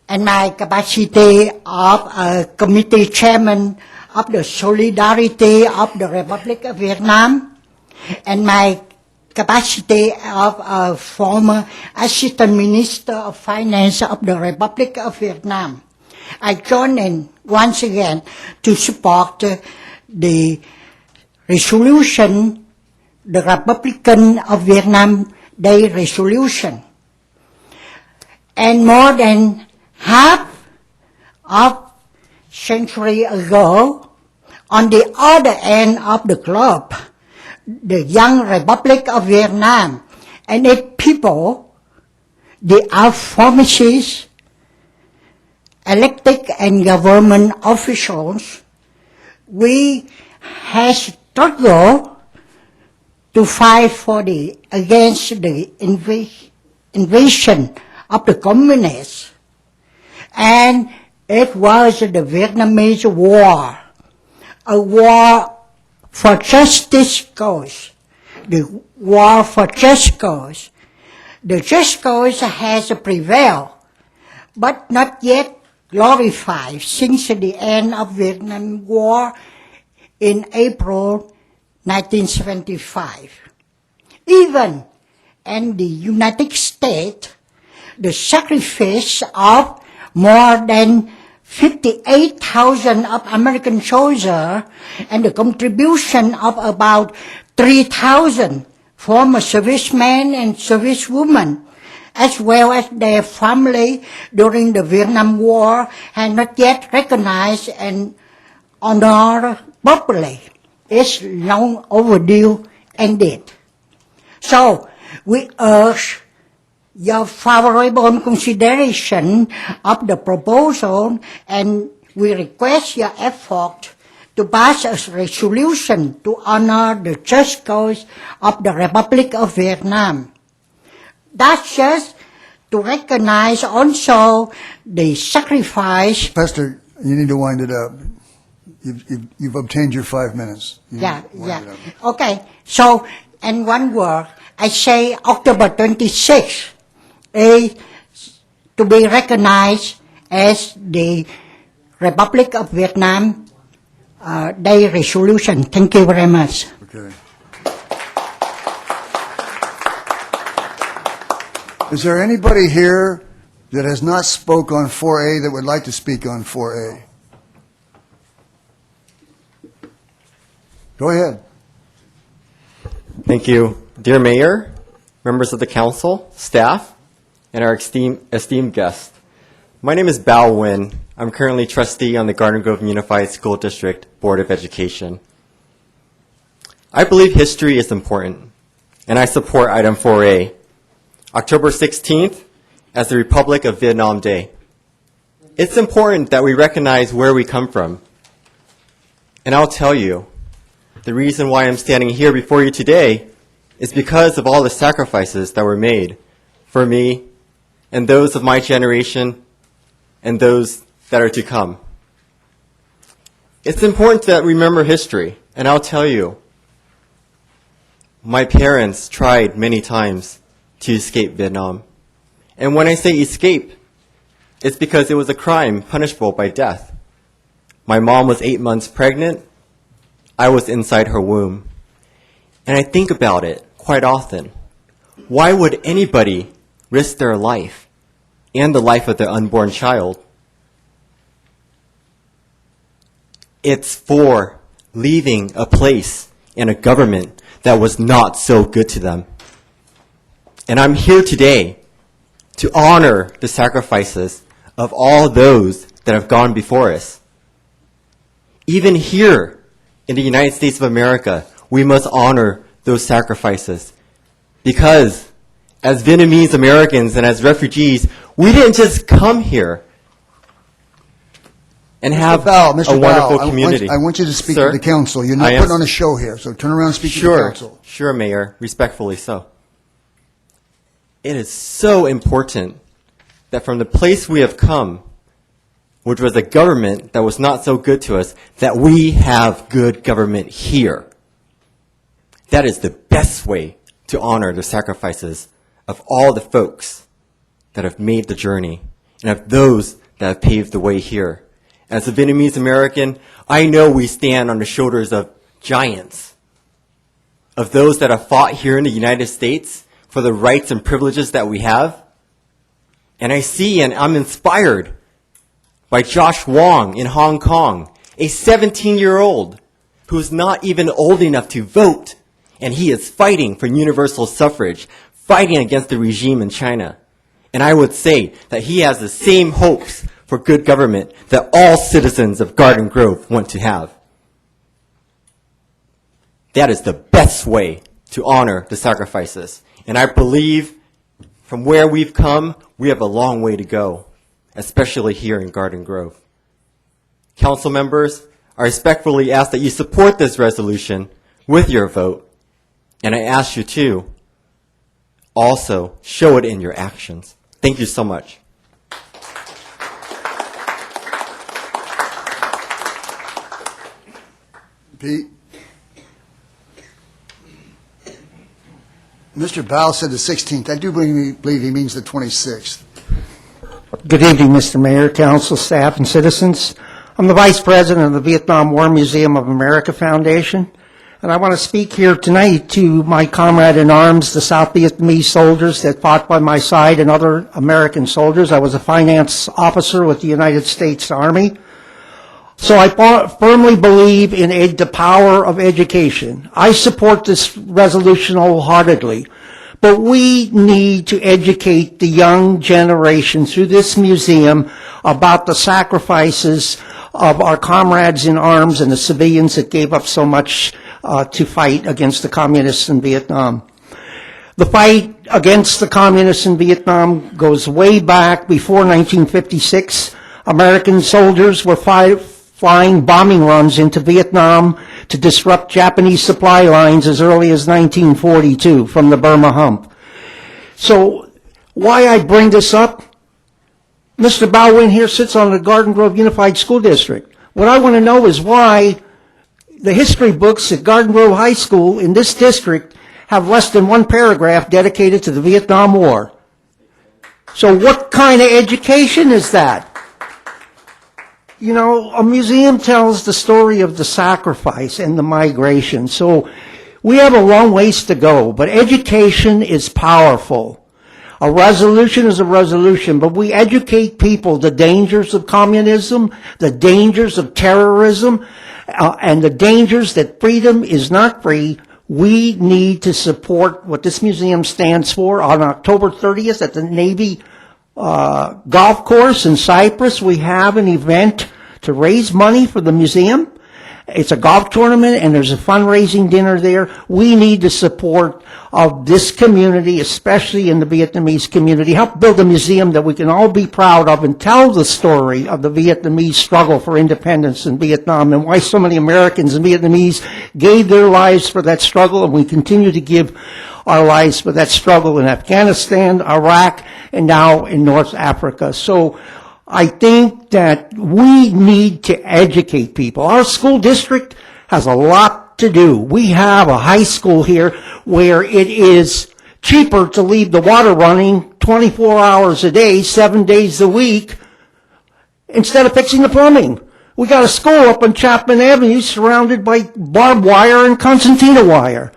And my capacity of a committee chairman of the Solidarity of the Republic of Vietnam, and my capacity of a former Assistant Minister of Finance of the Republic of Vietnam. I join in once again to support the resolution, the Republican of Vietnam Day resolution. And more than half of century ago, on the other end of the globe, the young Republic of Vietnam and its people, the armed forces, elected and government officials, we have struggled to fight against the invasion of the communists. And it was the Vietnamese War, a war for justice cause, the war for just cause. The just cause has prevailed, but not yet glorified since the end of Vietnam War in April 1975. Even in the United States, the sacrifice of more than 58,000 of American soldiers and the contribution of about 3,000 former servicemen and servicewomen, as well as their family during the Vietnam War, had not yet recognized and honored properly. It's long overdue indeed. So we urge your favorable consideration of the proposal, and we request your effort to pass a resolution to honor the just cause of the Republic of Vietnam. That's just to recognize also the sacrifice. Pastor, you need to wind it up. You've obtained your 5 minutes. Yeah. Okay, so in one word, I say October 26th to be recognized as the Republic of Vietnam Day resolution. Thank you very much. Okay. Is there anybody here that has not spoke on 4A that would like to speak on 4A? Go ahead. Thank you. Dear Mayor, members of the council, staff, and our esteemed guests. My name is Bao Nguyen. I'm currently trustee on the Garden Grove Unified School District Board of Education. I believe history is important, and I support item 4A, October 16th, as the Republic of Vietnam Day. It's important that we recognize where we come from. And I'll tell you, the reason why I'm standing here before you today is because of all the sacrifices that were made for me and those of my generation and those that are to come. It's important to remember history, and I'll tell you, my parents tried many times to escape Vietnam. And when I say escape, it's because it was a crime punishable by death. My mom was 8 months pregnant. I was inside her womb. And I think about it quite often. Why would anybody risk their life and the life of their unborn child? It's for leaving a place and a government that was not so good to them. And I'm here today to honor the sacrifices of all those that have gone before us. Even here in the United States of America, we must honor those sacrifices. Because as Vietnamese Americans and as refugees, we didn't just come here and have a wonderful community. I want you to speak Sir, to the council. You're not putting on a show here, so turn around and speak to the council. Sure, Mayor, respectfully so. It is so important that from the place we have come, which was a government that was not so good to us, that we have good government here. That is the best way to honor the sacrifices of all the folks that have made the journey and of those that have paved the way here. As a Vietnamese American, I know we stand on the shoulders of giants, of those that have fought here in the United States for the rights and privileges that we have. And I see and I'm inspired by Josh Wong in Hong Kong, a 17-year-old who's not even old enough to vote, and he is fighting for universal suffrage, fighting against the regime in China. And I would say that he has the same hopes for good government that all citizens of Garden Grove want to have. That is the best way to honor the sacrifices. And I believe from where we've come, we have a long way to go, especially here in Garden Grove. Council members, I respectfully ask that you support this resolution with your vote, and I ask you to also show it in your actions. Thank you so much. Pete? Mr. Bao said the 16th. I do believe he means the 26th. Good evening, Mr. Mayor, council, staff, and citizens. I'm the Vice President of the Vietnam War Museum of America Foundation, and I want to speak here tonight to my comrade in arms, the South Vietnamese soldiers that fought by my side and other American soldiers. I was a finance officer with the United States Army. So I firmly believe in the power of education. I support this resolution wholeheartedly. But we need to educate the young generation through this museum about the sacrifices of our comrades in arms and the civilians that gave up so much to fight against the communists in Vietnam. The fight against the communists in Vietnam goes way back before 1956. American soldiers were flying bombing runs into Vietnam to disrupt Japanese supply lines as early as 1942 from the Burma Hump. So why I bring this up? Mr. Baldwin here sits on the Garden Grove Unified School District. What I want to know is why the history books at Garden Grove High School in this district have less than one paragraph dedicated to the Vietnam War. So what kind of education is that? You know, a museum tells the story of the sacrifice and the migration. So we have a long ways to go, but education is powerful. A resolution is a resolution, but we educate people the dangers of communism, the dangers of terrorism, and the dangers that freedom is not free. We need to support what this museum stands for. On October 30th at the Navy golf course in Cyprus, we have an event to raise money for the museum. It's a golf tournament and there's a fundraising dinner there. We need the support of this community, especially in the Vietnamese community. Help build a museum that we can all be proud of and tell the story of the Vietnamese struggle for independence in Vietnam and why so many Americans and Vietnamese gave their lives for that struggle, and we continue to give our lives for that struggle in Afghanistan, Iraq, and now in North Africa. So I think that we need to educate people. Our school district has a lot to do. We have a high school here where it is cheaper to leave the water running 24 hours a day, 7 days a week, instead of fixing the plumbing. We got a school up on Chapman Avenue surrounded by barbed wire and concertina wire.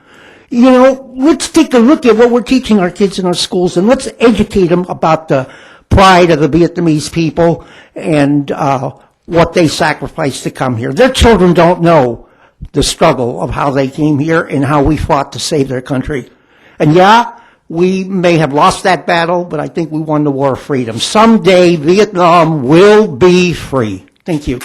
You know, let's take a look at what we're teaching our kids in our schools, and let's educate them about the pride of the Vietnamese people and what they sacrificed to come here. Their children don't know the struggle of how they came here and how we fought to save their country. And yeah, we may have lost that battle, but I think we won the war of freedom. Someday, Vietnam will be free. Thank you.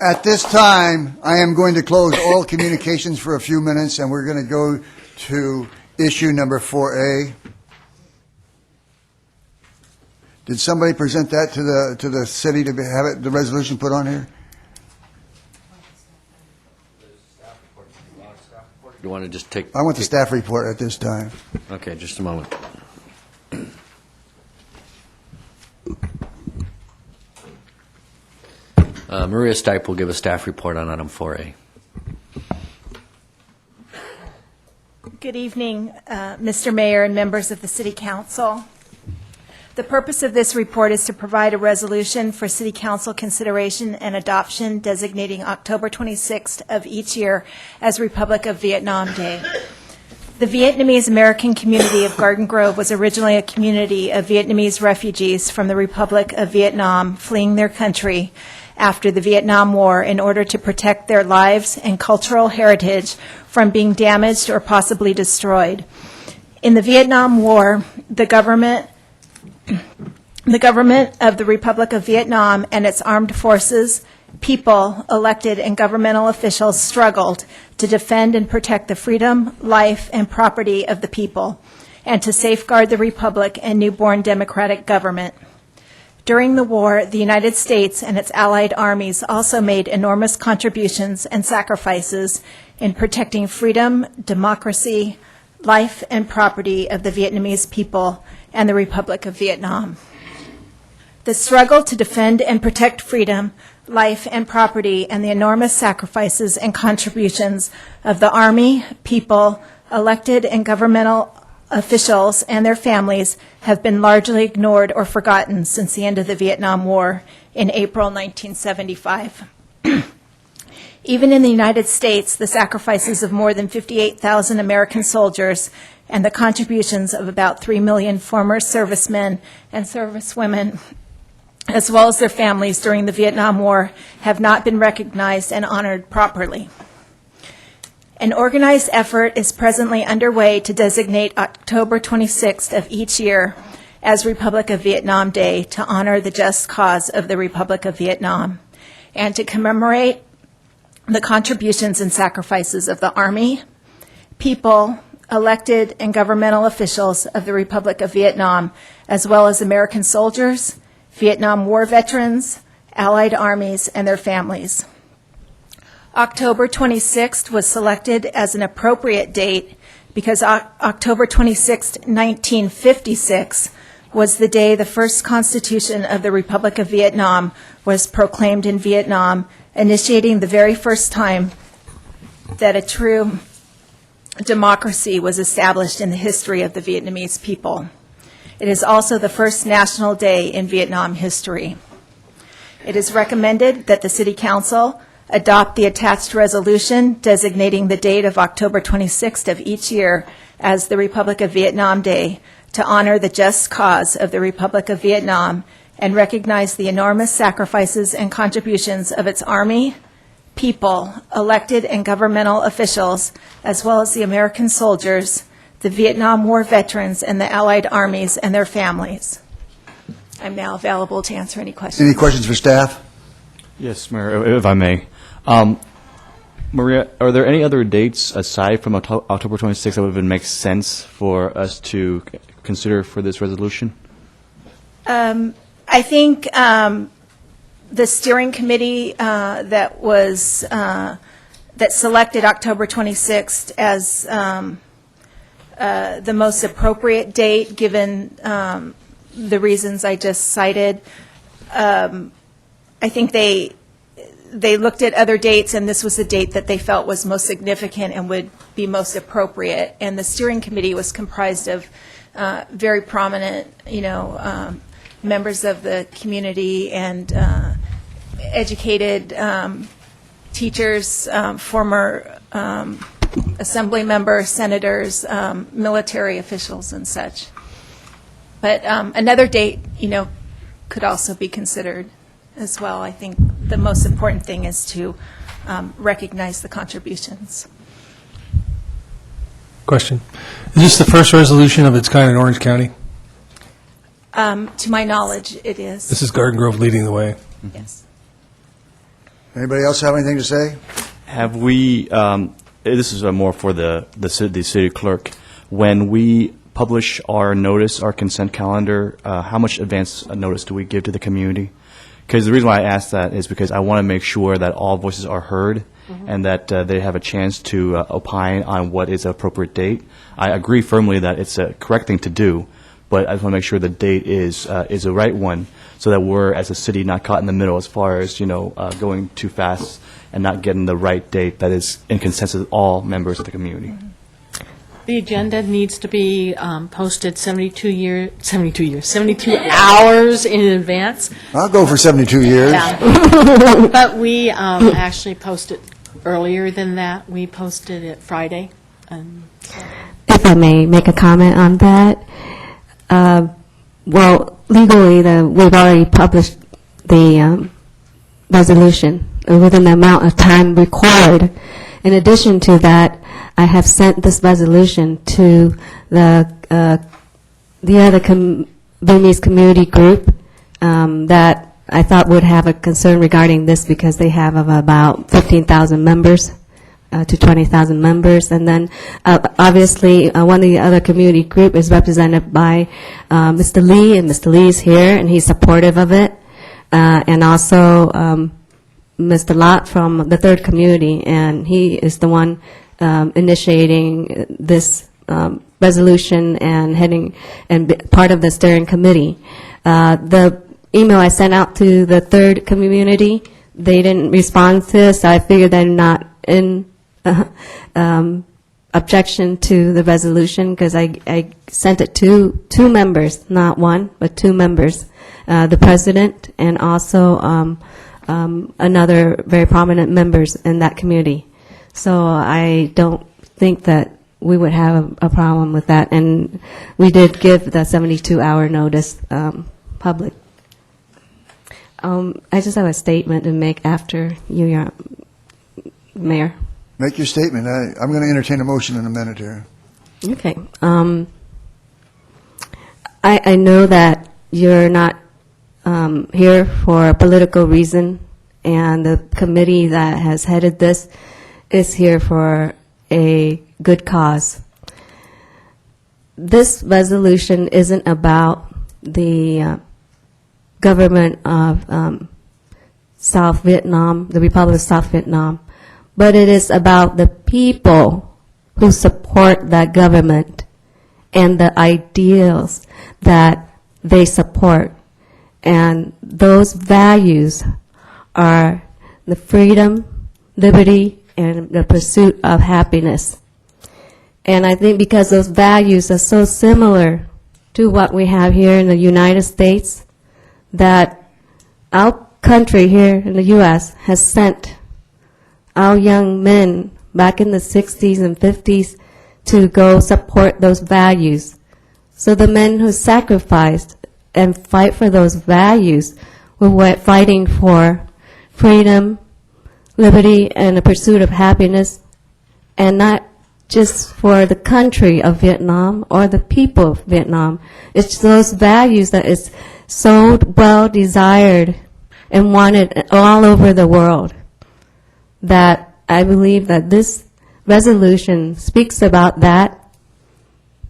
At this time, I am going to close oral communications for a few minutes, and we're going to go to issue number 4A. Did somebody present that to the city to have it, the resolution put on here? You want to just take... I want the staff report at this time. Okay, just a moment. Maria Stipe will give a staff report on item 4A. Good evening, Mr. Mayor and members of the City Council. The purpose of this report is to provide a resolution for City Council consideration and adoption designating October 26th of each year as Republic of Vietnam Day. The Vietnamese American community of Garden Grove was originally a community of Vietnamese refugees from the Republic of Vietnam fleeing their country after the Vietnam War in order to protect their lives and cultural heritage from being damaged or possibly destroyed. In the Vietnam War, the government of the Republic of Vietnam and its armed forces, people, elected, and governmental officials struggled to defend and protect the freedom, life, and property of the people, and to safeguard the Republic and newborn democratic government. During the war, the United States and its allied armies also made enormous contributions and sacrifices in protecting freedom, democracy, life, and property of the Vietnamese people and the Republic of Vietnam. The struggle to defend and protect freedom, life, and property, and the enormous sacrifices and contributions of the Army, people, elected, and governmental officials and their families have been largely ignored or forgotten since the end of the Vietnam War in April 1975. Even in the United States, the sacrifices of more than 58,000 American soldiers and the contributions of about 3 million former servicemen and servicewomen, as well as their families during the Vietnam War, have not been recognized and honored properly. An organized effort is presently underway to designate October 26th of each year as Republic of Vietnam Day to honor the just cause of the Republic of Vietnam and to commemorate the contributions and sacrifices of the Army, people, elected, and governmental officials of the Republic of Vietnam, as well as American soldiers, Vietnam War veterans, allied armies, and their families. October 26th was selected as an appropriate date because October 26, 1956 was the day the first Constitution of the Republic of Vietnam was proclaimed in Vietnam, initiating the very first time that a true democracy was established in the history of the Vietnamese people. It is also the first national day in Vietnam history. It is recommended that the City Council adopt the attached resolution designating the date of October 26th of each year as the Republic of Vietnam Day to honor the just cause of the Republic of Vietnam and recognize the enormous sacrifices and contributions of its Army, people, elected and governmental officials, as well as the American soldiers, the Vietnam War veterans, and the Allied armies and their families. I'm now available to answer any questions. Any questions for staff? Yes, Mayor, if I may. Maria, are there any other dates aside from October 26th that would make sense for us to consider for this resolution? I think the steering committee that was that selected October 26th as the most appropriate date, given the reasons I just cited. I think they looked at other dates, and this was the date that they felt was most significant and would be most appropriate. And the steering committee was comprised of very prominent, members of the community and educated teachers, former assembly members, senators, military officials, and such. But another date, could also be considered as well. I think the most important thing is to recognize the contributions. Question. Is this the first resolution of its kind in Orange County? To my knowledge, it is. This is Garden Grove leading the way. Yes. Anybody else have anything to say? Have we, this is more for the city clerk, when we publish our notice, our consent calendar, how much advance notice do we give to the community? Because the reason why I ask that is because I want to make sure that all voices are heard and that they have a chance to opine on what is an appropriate date. I agree firmly that it's a correct thing to do, but I just want to make sure the date is the right one so that we're, as a city, not caught in the middle as far as, going too fast and not getting the right date that is in consensus with all members of the community. The agenda needs to be posted 72 hours in advance. I'll go for 72 years. Yeah. But we actually post it earlier than that. We posted it Friday. If I may make a comment on that, well, legally, we've already published the resolution within the amount of time required. In addition to that, I have sent this resolution to the other Vietnamese community group that I thought would have a concern regarding this because they have about 15,000 members to 20,000 members. And then obviously one of the other community group is represented by Mr. Lee, and Mr. Lee is here and he's supportive of it. And also Mr. Lott from the third community, and he is the one initiating this resolution and heading and part of the steering committee. The email I sent out to the third community, they didn't respond to this, so I figured they're not in objection to the resolution because I sent it to two members, not one, but two members, the president and also another very prominent members in that community. So I don't think that we would have a problem with that. And we did give the 72-hour notice public. I just have a statement to make after you, Your Mayor. Make your statement. I'm going to entertain a motion in a minute here. Okay. I know that you're not here for a political reason, and the committee that has headed this is here for a good cause. This resolution isn't about the government of South Vietnam, the Republic of South Vietnam, but it is about the people who support that government and the ideals that they support. And those values are the freedom, liberty, and the pursuit of happiness. And I think because those values are so similar to what we have here in the United States, that our country here in the U.S. has sent our young men back in the 60s and 50s to go support those values. So the men who sacrificed and fight for those values were fighting for freedom, liberty, and the pursuit of happiness, and not just for the country of Vietnam or the people of Vietnam. It's those values that is so well desired and wanted all over the world that I believe that this resolution speaks about that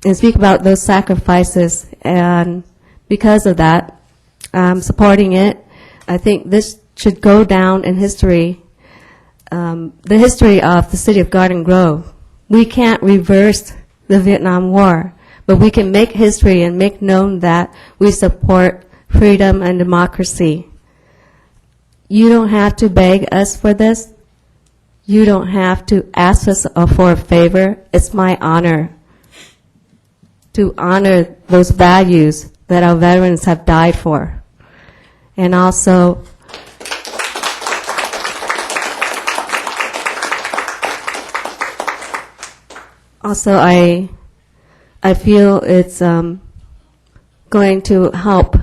and speak about those sacrifices, and because of that, I'm supporting it. I think this should go down in history the history of the city of Garden Grove. We can't reverse the Vietnam War, but we can make history and make known that we support freedom and democracy. You don't have to beg us for this. You don't have to ask us for a favor. It's my honor to honor those values that our veterans have died for. And also, I feel it's going to help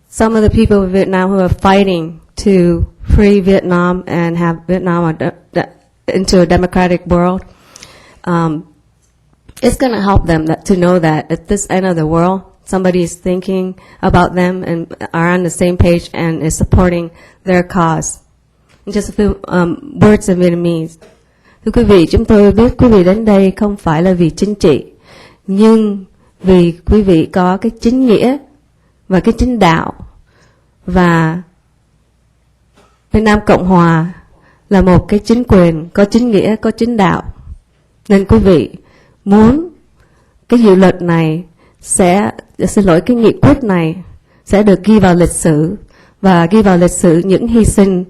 some of the people of Vietnam who are fighting to free Vietnam and have Vietnam into a democratic world. It's going to help them to know that at this end of the world, somebody is thinking about them and are on the same page and is supporting their cause. Just a few words in Vietnamese. Thưa quý vị, chúng tôi biết quý vị đến đây không phải là vì chính trị, nhưng vì quý vị có cái chính nghĩa và cái chính đạo. Và Việt Nam Cộng Hòa là một cái chính quyền có chính nghĩa, có chính đạo. Nên quý vị muốn cái dự luật này cái nghị quyết này sẽ được ghi vào lịch sử và ghi vào lịch sử những hy sinh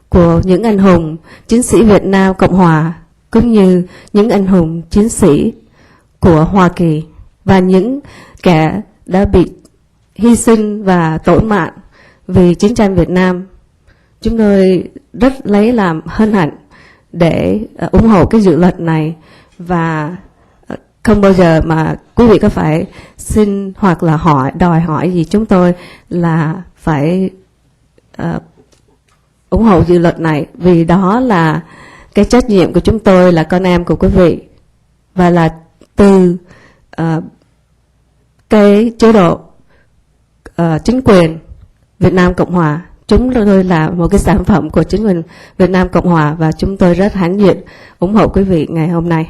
của những anh hùng chiến sĩ Việt Nam Cộng Hòa cũng như những anh hùng chiến sĩ của Hoa Kỳ và những kẻ đã bị hy sinh và tổn mạng vì chiến tranh Việt Nam. Chúng tôi rất lấy làm hân hạnh để ủng hộ cái dự luật này và không bao giờ mà quý vị có phải xin hoặc là đòi hỏi gì chúng tôi là phải ủng hộ dự luật này, vì đó là cái trách nhiệm của chúng tôi là con em của quý vị và là từ cái chế độ chính quyền Việt Nam Cộng Hòa. Chúng tôi là một cái sản phẩm của chính quyền Việt Nam Cộng Hòa và chúng tôi rất hãnh diện ủng hộ quý vị ngày hôm nay.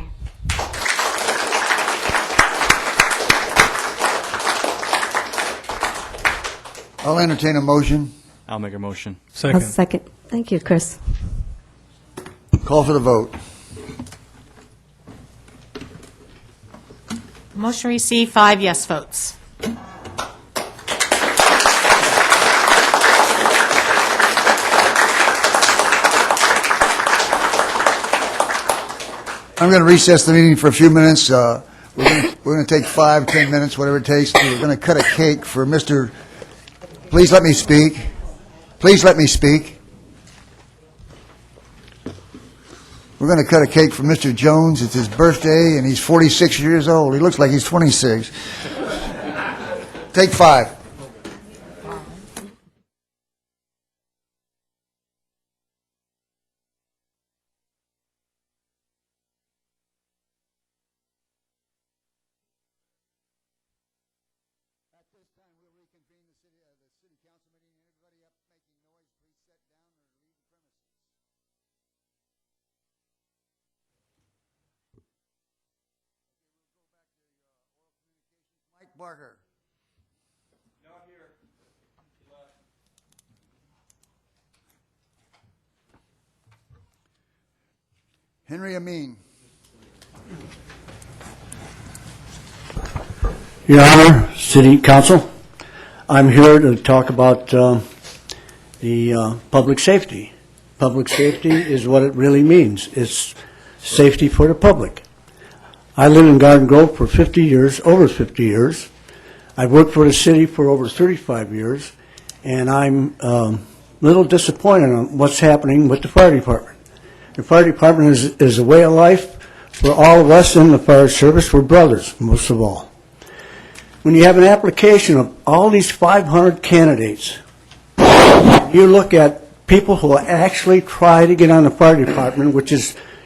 I'll entertain a motion. I'll make a motion. Second. I'll second. Thank you, Chris. Call for the vote. Motion received, 5 yes votes. I'm going to recess the meeting for a few minutes. We're going to take 5-10 minutes, whatever it takes. We're going to cut a cake for Mr. Please let me speak. Please let me speak. We're going to cut a cake for Mr. Jones. It's his birthday, and he's 46 years old. He looks like he's 26. Take 5. Barker. Not here. Henry Amin. Your Honor, City Council, I'm here to talk about the public safety. Public safety is what it really means. It's safety for the public. I live in Garden Grove for 50 years, over 50 years. I've worked for the city for over 35 years, and I'm a little disappointed on what's happening with the fire department. The fire department is a way of life for all of us in the fire service. We're brothers, most of all. When you have an application of all these 500 candidates, you look at people who actually try to get on the fire department, which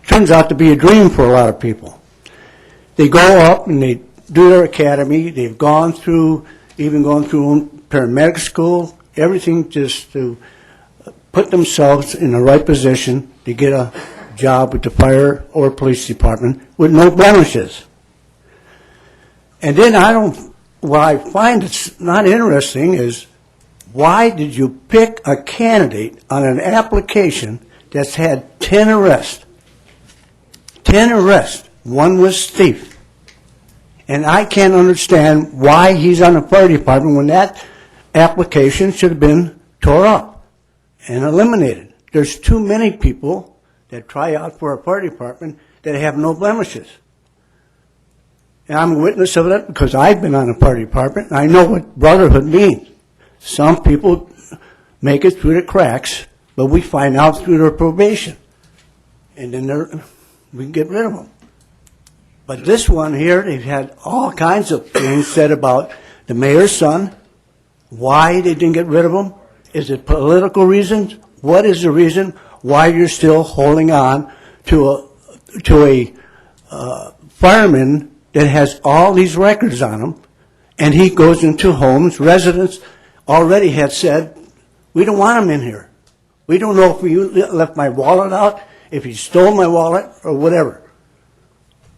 turns out to be a dream for a lot of people. They go up and they do their academy. They've gone through paramedic school, everything just to put themselves in the right position to get a job with the fire or police department with no blemishes. And then what I find that's not interesting is Why did you pick a candidate on an application that's had 10 arrests? 10 arrests. One was thief. And I can't understand why he's on the fire department when that application should have been tore up and eliminated. There's too many people that try out for a fire department that have no blemishes. And I'm a witness of that because I've been on a fire department and I know what brotherhood means. Some people make it through the cracks, but we find out through their probation. And then we can get rid of them. But this one here, they've had all kinds of things said about the mayor's son, why they didn't get rid of him. Is it political reasons? What is the reason why you're still holding on to a fireman that has all these records on him, and he goes into homes, residents already had said, we don't want him in here. We don't know if you left my wallet out, if he stole my wallet, or whatever.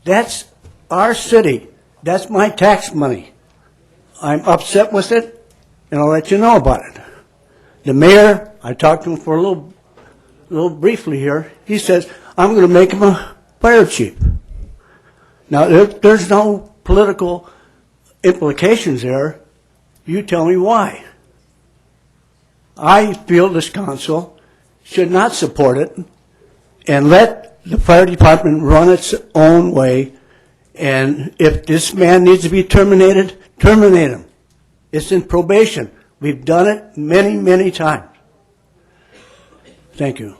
That's our city. That's my tax money. I'm upset with it, and I'll let you know about it. The mayor, I talked to him for a little briefly here. He says, I'm going to make him a fire chief. Now, there's no political implications there. You tell me why. I feel this council should not support it and let the fire department run its own way. And if this man needs to be terminated, terminate him. It's in probation. We've done it many, many times. Thank you.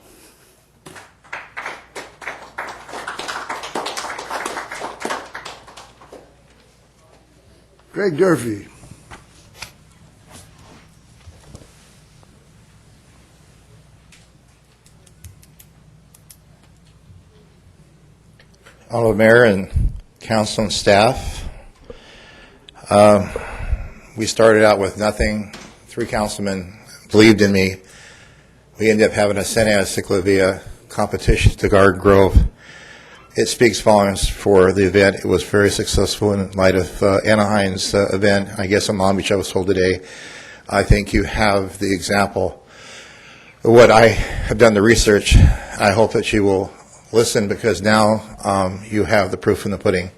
Greg Durfee. Honorable Mayor and council and staff, we started out with nothing. 3 councilmen believed in me. We ended up having a Santa Ciclovia competition to Garden Grove. It speaks volumes for the event. It was very successful in light of Anaheim's event. I guess in Long Beach I was told today. I think you have the example of what I have done the research. I hope that you will listen because now you have the proof in the pudding.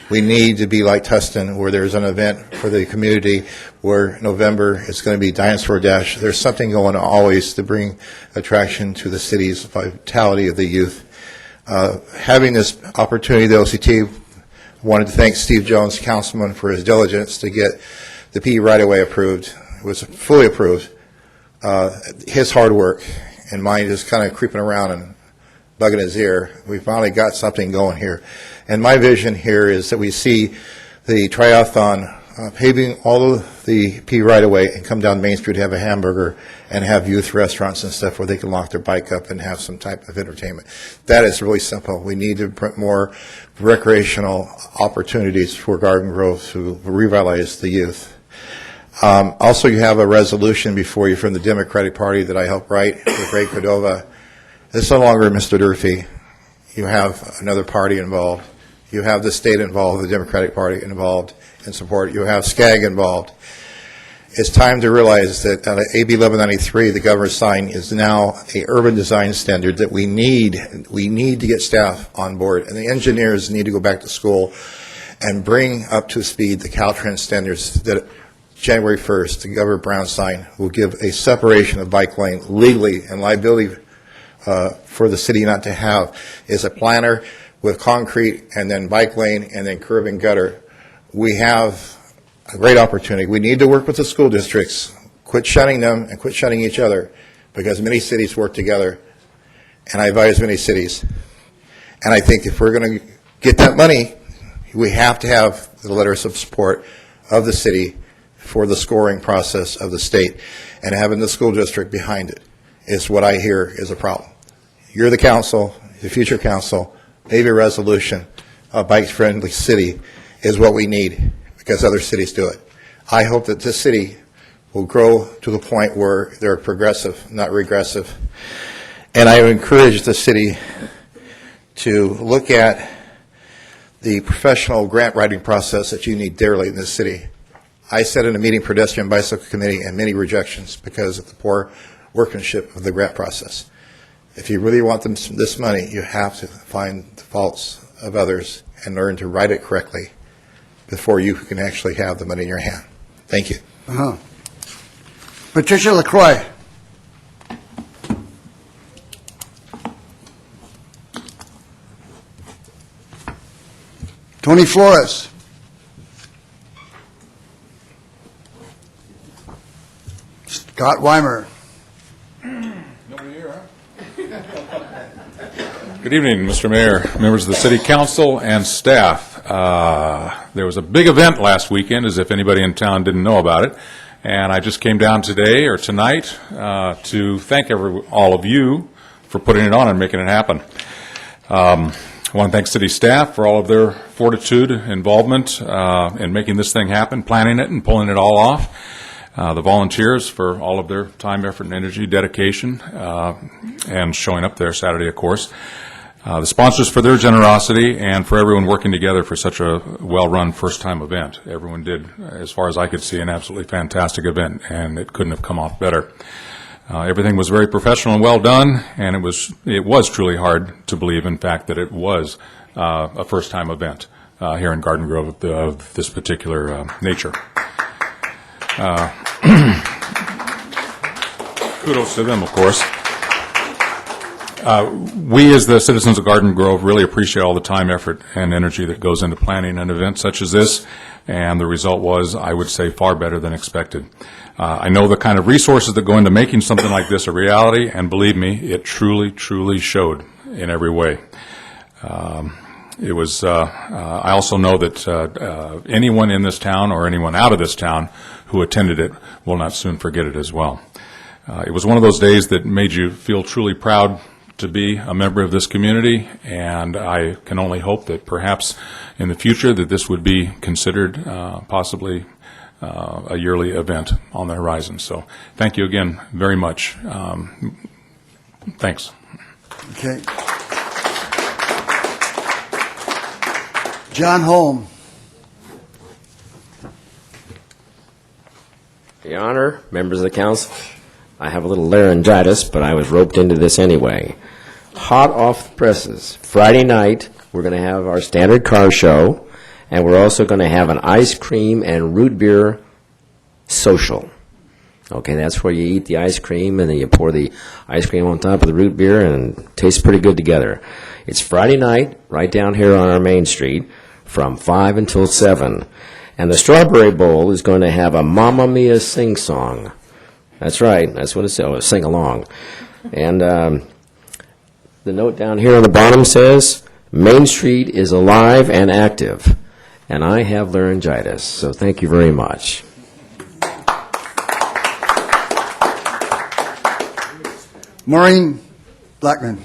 We need to be like Tustin, where there's an event for the community where November is going to be Dinosaur Dash. There's something going on always to bring attraction to the city's vitality of the youth. Having this opportunity, the OCT, wanted to thank Steve Jones, councilman, for his diligence to get the P right-of-way approved. It was fully approved. His hard work and mine is kind of creeping around and bugging his ear. We finally got something going here. And my vision here is that we see the triathlon paving all of the P right-of-way and come down Main Street, have a hamburger, and have youth restaurants and stuff where they can lock their bike up and have some type of entertainment. That is really simple. We need to put more recreational opportunities for Garden Grove to revitalize the youth. Also, you have a resolution before you from the Democratic Party that I helped write with Ray Cordova. It's no longer Mr. Durfee. You have another party involved. You have the state involved, the Democratic Party involved in support. You have SCAG involved. It's time to realize that AB 1193, the governor's sign, is now a urban design standard that we need to get staff on board, and the engineers need to go back to school and bring up to speed the Caltrans standards that January 1st, the Governor Brown sign will give a separation of bike lane legally, and liability for the city not to have is a planter with concrete and then bike lane and then curb and gutter. We have a great opportunity. We need to work with the school districts, quit shunning them and quit shunning each other, because many cities work together, and I advise many cities. And I think if we're going to get that money, we have to have the letters of support of the city for the scoring process of the state, and having the school district behind it is what I hear is a problem. You're the council, the future council, maybe a resolution, a bike-friendly city is what we need because other cities do it. I hope that this city will grow to the point where they're progressive, not regressive. And I encourage the city to look at the professional grant writing process that you need dearly in this city. I sat in a meeting pedestrian bicycle committee and many rejections because of the poor workmanship of the grant process. If you really want this money, you have to find the faults of others and learn to write it correctly before you can actually have the money in your hand. Thank you. Patricia LaCroix. Tony Flores. Scott Weimer. Good evening, Mr. Mayor, members of the City Council, and staff. There was a big event last weekend, as if anybody in town didn't know about it, and I just came down today or tonight to thank all of you for putting it on and making it happen. I want to thank city staff for all of their fortitude, involvement in making this thing happen, planning it and pulling it all off. The volunteers for all of their time, effort, and energy, dedication, and showing up there Saturday, of course. The sponsors for their generosity, and for everyone working together for such a well-run first-time event. Everyone did, as far as I could see, an absolutely fantastic event, and it couldn't have come off better. Everything was very professional and well done, and it was truly hard to believe, in fact, that it was a first-time event here in Garden Grove of this particular nature. Kudos to them, of course. We, as the citizens of Garden Grove, really appreciate all the time, effort, and energy that goes into planning an event such as this, and the result was, I would say, far better than expected. I know the kind of resources that go into making something like this a reality, and believe me, it truly, truly showed in every way. It was. I also know that anyone in this town or anyone out of this town who attended it will not soon forget it as well. It was one of those days that made you feel truly proud to be a member of this community, and I can only hope that perhaps in the future that this would be considered possibly a yearly event on the horizon. So thank you again very much. Thanks. Okay. John Holm. Your Honor, members of the council, I have a little laryngitis, but I was roped into this anyway. Hot off the presses. Friday night, we're going to have our standard car show, and we're also going to have an ice cream and root beer social. Okay, that's where you eat the ice cream, and then you pour the ice cream on top of the root beer, and it tastes pretty good together. It's Friday night, right down here on our main street, from 5 until 7. And the Strawberry Bowl is going to have a Mamma Mia sing-song. That's right. That's what it says. Sing along. And the note down here on the bottom says, Main Street is alive and active. And I have laryngitis, so thank you very much. Maureen Blackman.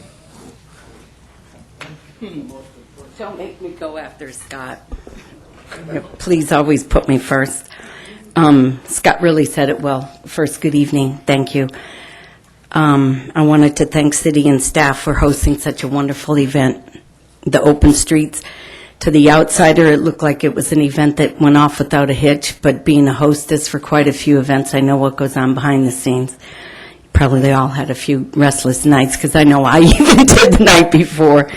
Don't make me go after Scott. Please always put me first. Scott really said it well. First, good evening. Thank you. I wanted to thank city and staff for hosting such a wonderful event. The open streets. To the outsider, it looked like it was an event that went off without a hitch, but being a hostess for quite a few events, I know what goes on behind the scenes. Probably they all had a few restless nights, because I know I even did the night before,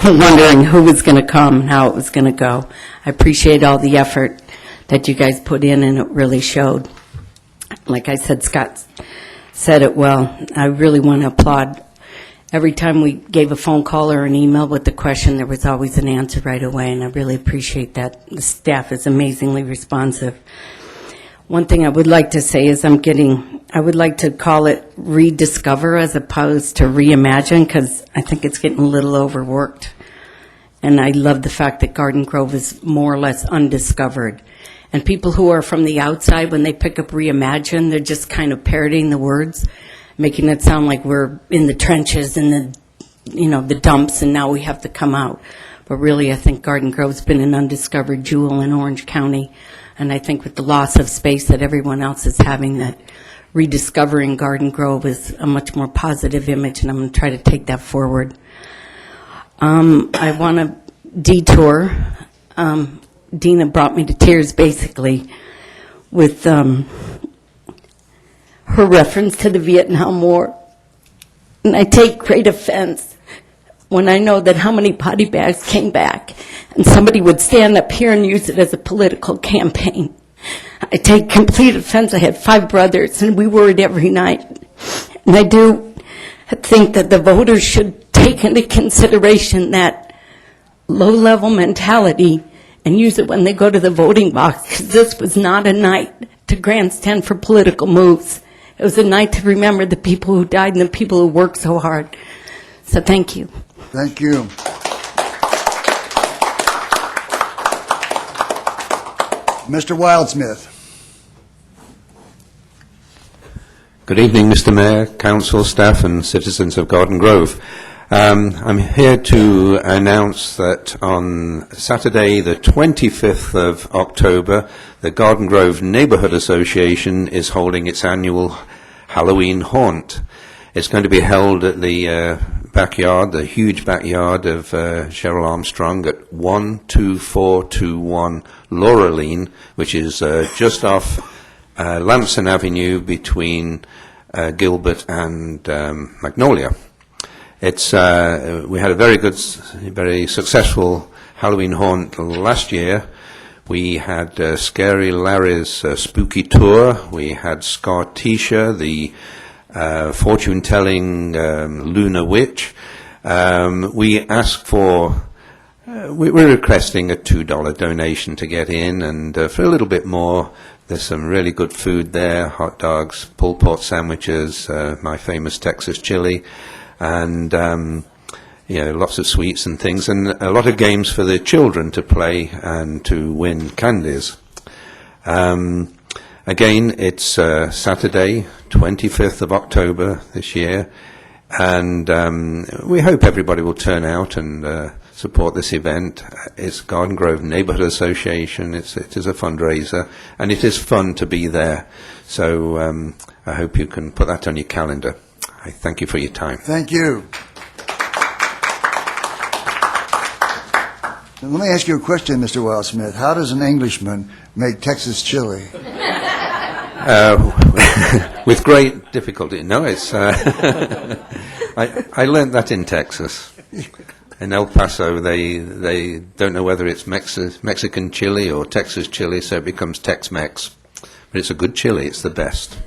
wondering who was going to come and how it was going to go. I appreciate all the effort that you guys put in, and it really showed. Like I said, Scott said it well. I really want to applaud. Every time we gave a phone call or an email with the question, there was always an answer right away, and I really appreciate that. The staff is amazingly responsive. One thing I would like to say is I would like to call it rediscover as opposed to reimagine, because I think it's getting a little overworked. And I love the fact that Garden Grove is more or less undiscovered. And people who are from the outside, when they pick up reimagine, they're just kind of parroting the words, making it sound like we're in the trenches and the dumps, and now we have to come out. But really, I think Garden Grove's been an undiscovered jewel in Orange County. And I think with the loss of space that everyone else is having, that rediscovering Garden Grove is a much more positive image, and I'm going to try to take that forward. I want to detour. Dina brought me to tears, basically. with her reference to the Vietnam War. And I take great offense when I know that how many body bags came back, and somebody would stand up here and use it as a political campaign. I take complete offense. I had 5 brothers, and we worried every night. And I do think that the voters should take into consideration that low-level mentality and use it when they go to the voting box, because this was not a night to grandstand for political moves. It was a night to remember the people who died and the people who worked so hard. So thank you. Thank you. Mr. Wildsmith. Good evening, Mr. Mayor, council, staff, and citizens of Garden Grove. I'm here to announce that on Saturday, the 25th of October, the Garden Grove Neighborhood Association is holding its annual Halloween haunt. It's going to be held at the backyard, the huge backyard of Cheryl Armstrong at 12421 Laureline, which is just off Lamson Avenue between Gilbert and Magnolia. It's we had a very good, very successful Halloween haunt last year. We had Scary Larry's Spooky Tour. We had Scartisha, the fortune-telling Lunar Witch. We asked for, we're requesting a $2 donation to get in, and for a little bit more, there's some really good food there, hot dogs, pulled pork sandwiches, my famous Texas chili, and lots of sweets and things, and a lot of games for the children to play and to win candies. Again, it's Saturday, 25th of October this year, and we hope everybody will turn out and support this event. It's Garden Grove Neighborhood Association. It is a fundraiser, and it is fun to be there. So I hope you can put that on your calendar. I thank you for your time. Thank you. Let me ask you a question, Mr. Wildsmith. How does an Englishman make Texas chili? With great difficulty. No, it's. I learned that in Texas. In El Paso, they don't know whether it's Mexican chili or Texas chili, so it becomes Tex-Mex. But it's a good chili. It's the best.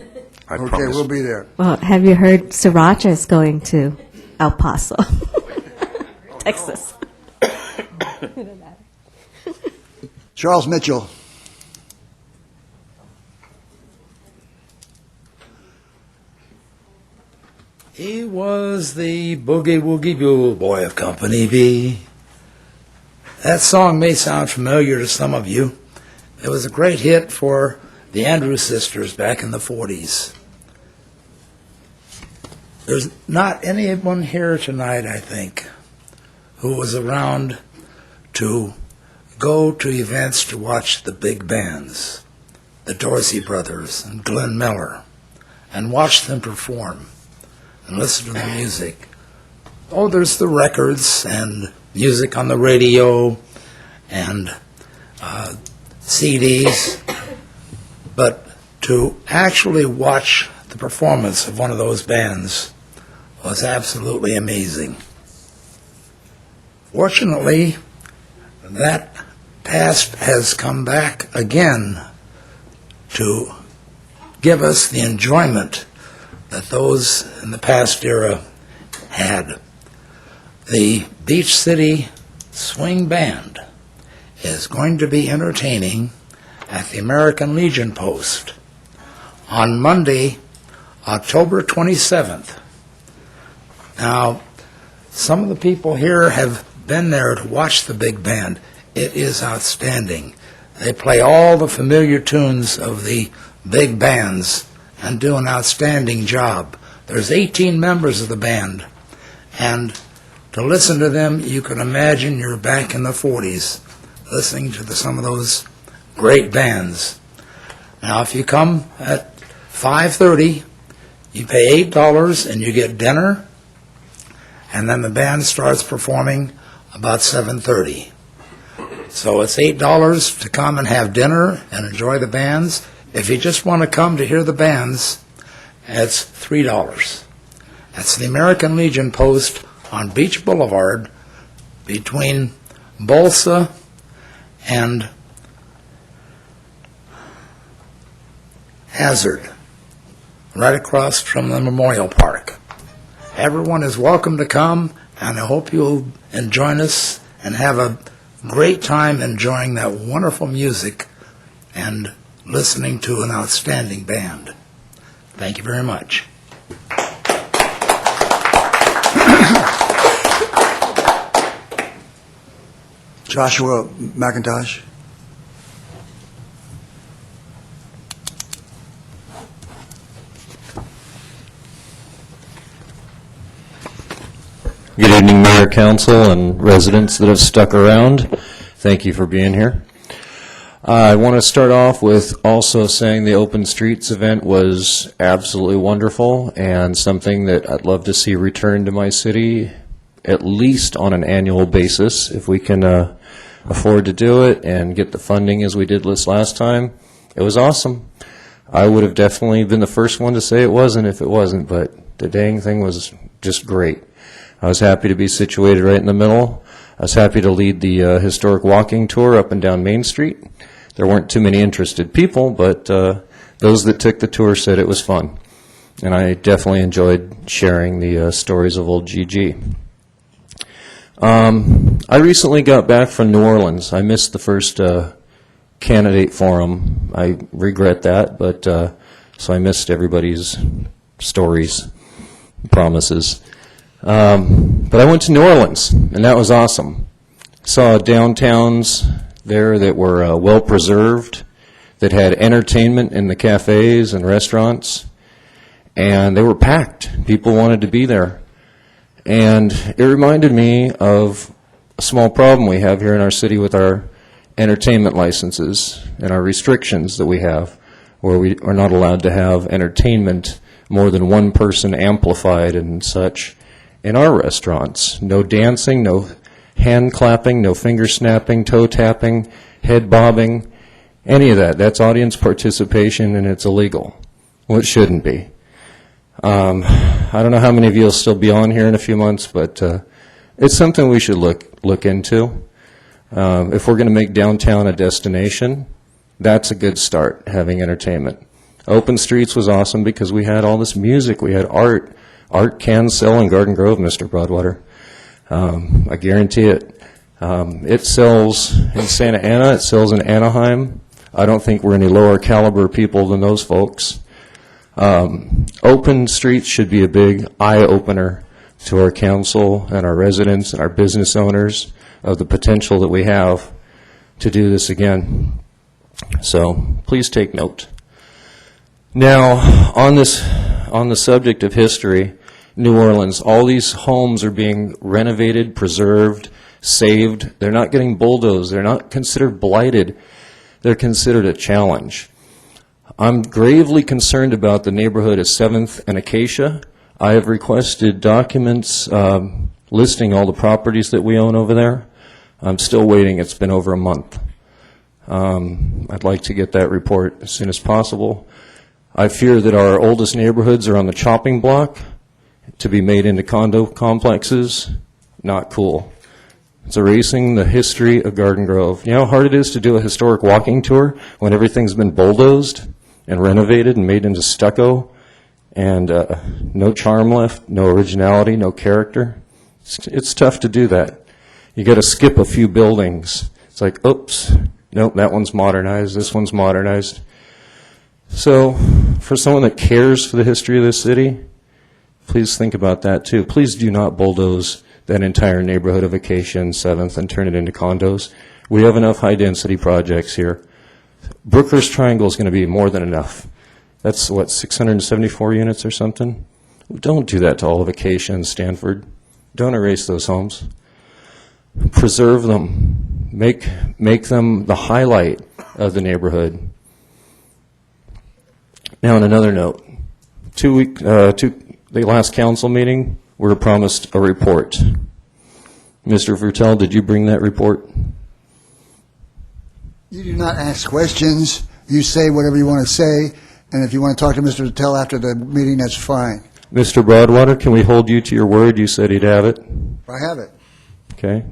I promise. Okay, we'll be there. Well, have you heard Sriracha is going to El Paso, Texas? Charles Mitchell. He was the boogie woogie bugle boy of Company B. That song may sound familiar to some of you. It was a great hit for the Andrews Sisters back in the 40s. There's not anyone here tonight, I think, who was around to go to events to watch the big bands, the Dorsey Brothers and Glenn Miller, and watch them perform and listen to the music. Oh, there's the records and music on the radio and CDs, but to actually watch the performance of one of those bands was absolutely amazing. Fortunately, that past has come back again to give us the enjoyment that those in the past era had. The Beach City Swing Band is going to be entertaining at the American Legion Post on Monday, October 27th. Now, some of the people here have been there to watch the big band. It is outstanding. They play all the familiar tunes of the big bands and do an outstanding job. There's 18 members of the band, and to listen to them, you can imagine you're back in the 40s listening to some of those great bands. Now, if you come at 5:30, you pay $8 and you get dinner, and then the band starts performing about 7:30. So it's $8 to come and have dinner and enjoy the bands. If you just want to come to hear the bands, it's $3. That's the American Legion post on Beach Boulevard between Bolsa and Hazard, right across from the Memorial Park. Everyone is welcome to come, and I hope you'll join us and have a great time enjoying that wonderful music and listening to an outstanding band. Thank you very much. Joshua McIntosh. Good evening, Mayor, Council, and residents that have stuck around. Thank you for being here. I want to start off with also saying the Open Streets event was absolutely wonderful and something that I'd love to see return to my city, at least on an annual basis, if we can afford to do it and get the funding as we did this last time. It was awesome. I would have definitely been the first one to say it wasn't if it wasn't, but the dang thing was just great. I was happy to be situated right in the middle. I was happy to lead the historic walking tour up and down Main Street. There weren't too many interested people, but those that took the tour said it was fun. And I definitely enjoyed sharing the stories of old GG. I recently got back from New Orleans. I missed the first candidate forum. I regret that, but so I missed everybody's stories, promises. But I went to New Orleans, and that was awesome. Saw downtowns there that were well preserved, that had entertainment in the cafes and restaurants, and they were packed. People wanted to be there. And it reminded me of a small problem we have here in our city with our entertainment licenses and our restrictions that we have, where we are not allowed to have entertainment more than one person amplified and such in our restaurants. No dancing, no hand clapping, no finger snapping, toe tapping, head bobbing, any of that. That's audience participation, and it's illegal. Well, it shouldn't be. I don't know how many of you will still be on here in a few months, but it's something we should look into. If we're going to make downtown a destination, that's a good start, having entertainment. Open Streets was awesome because we had all this music, we had art. Art can sell in Garden Grove, Mr. Broadwater. I guarantee it. It sells in Santa Ana, it sells in Anaheim. I don't think we're any lower caliber people than those folks. Open Streets should be a big eye-opener to our council and our residents and our business owners of the potential that we have to do this again. So please take note. Now, on the subject of history, New Orleans, all these homes are being renovated, preserved, saved. They're not getting bulldozed. They're not considered blighted. They're considered a challenge. I'm gravely concerned about the neighborhood of 7th and Acacia. I have requested documents listing all the properties that we own over there. I'm still waiting. It's been over a month. I'd like to get that report as soon as possible. I fear that our oldest neighborhoods are on the chopping block to be made into condo complexes. Not cool. It's erasing the history of Garden Grove. You know how hard it is to do a historic walking tour when everything's been bulldozed and renovated and made into stucco and no charm left, no originality, no character? It's tough to do that. You got to skip a few buildings. It's like, oops, nope, that one's modernized, this one's modernized. So for someone that cares for the history of this city, please think about that too. Please do not bulldoze that entire neighborhood of Acacia and 7th and turn it into condos. We have enough high-density projects here. Brookhurst Triangle is going to be more than enough. That's, what, 674 units or something? Don't do that to all of Acacia and Stanford. Don't erase those homes. Preserve them. Make them the highlight of the neighborhood. Now, on another note, the last council meeting, we were promised a report. Mr. Vertel, did you bring that report? You do not ask questions. You say whatever you want to say, and if you want to talk to Mr. Patel after the meeting, that's fine. Mr. Broadwater, can we hold you to your word? You said he'd have it. I have it. Okay.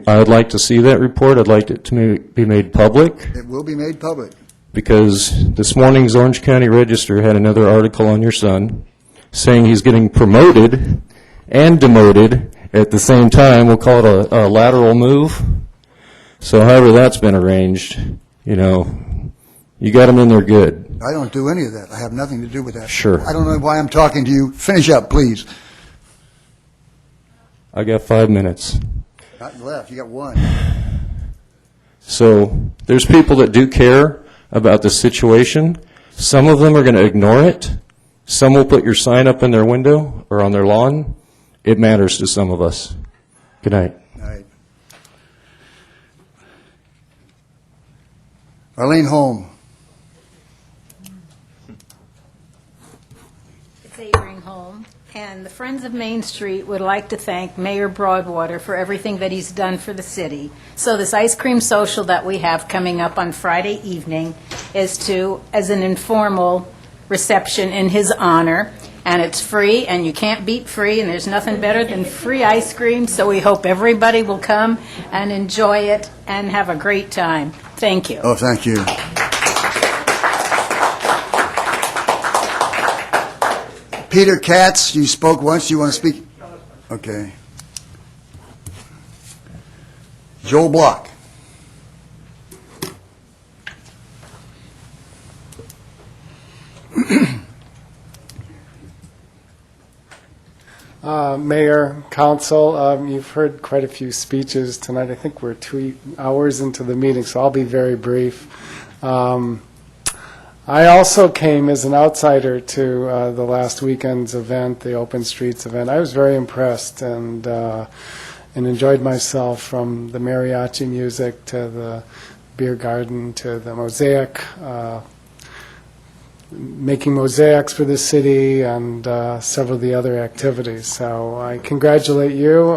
I would like to see that report. I'd like it to be made public, It will be made public. because this morning's Orange County Register had another article on your son saying he's getting promoted and demoted at the same time. We'll call it a lateral move. So however that's been arranged, you got him in there good. I don't do any of that. I have nothing to do with that. Sure. I don't know why I'm talking to you. Finish up, please. I got 5 minutes. Not left. You got one. So there's people that do care about the situation. Some of them are going to ignore it. Some will put your sign up in their window or on their lawn. It matters to some of us. Good night. Night. Arlene Holm. It's Avering Home, and the Friends of Main Street would like to thank Mayor Broadwater for everything that he's done for the city. So this ice cream social that we have coming up on Friday evening is as an informal reception in his honor, and it's free, and you can't beat free, and there's nothing better than free ice cream, so we hope everybody will come and enjoy it and have a great time. Thank you. Oh, thank you. Peter Katz, you spoke once. You want to speak? Okay. Joel Block. Mayor, Council, you've heard quite a few speeches tonight. I think we're 2 hours into the meeting, so I'll be very brief. I also came as an outsider to the last weekend's event, the Open Streets event. I was very impressed and enjoyed myself, from the mariachi music to the beer garden to the mosaic, making mosaics for the city, and several of the other activities. So I congratulate you.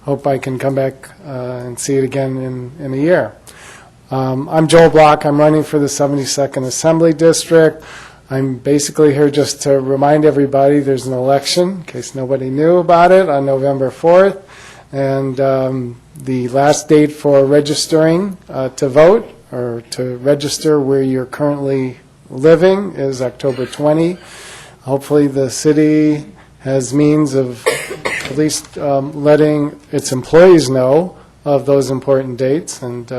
Hope I can come back and see it again in a year. I'm Joel Block. I'm running for the 72nd Assembly District. I'm basically here just to remind everybody there's an election, in case nobody knew about it, on November 4th. And the last date for registering to vote, or to register where you're currently living, is October 20. Hopefully the city has means of at least letting its employees know of those important dates, and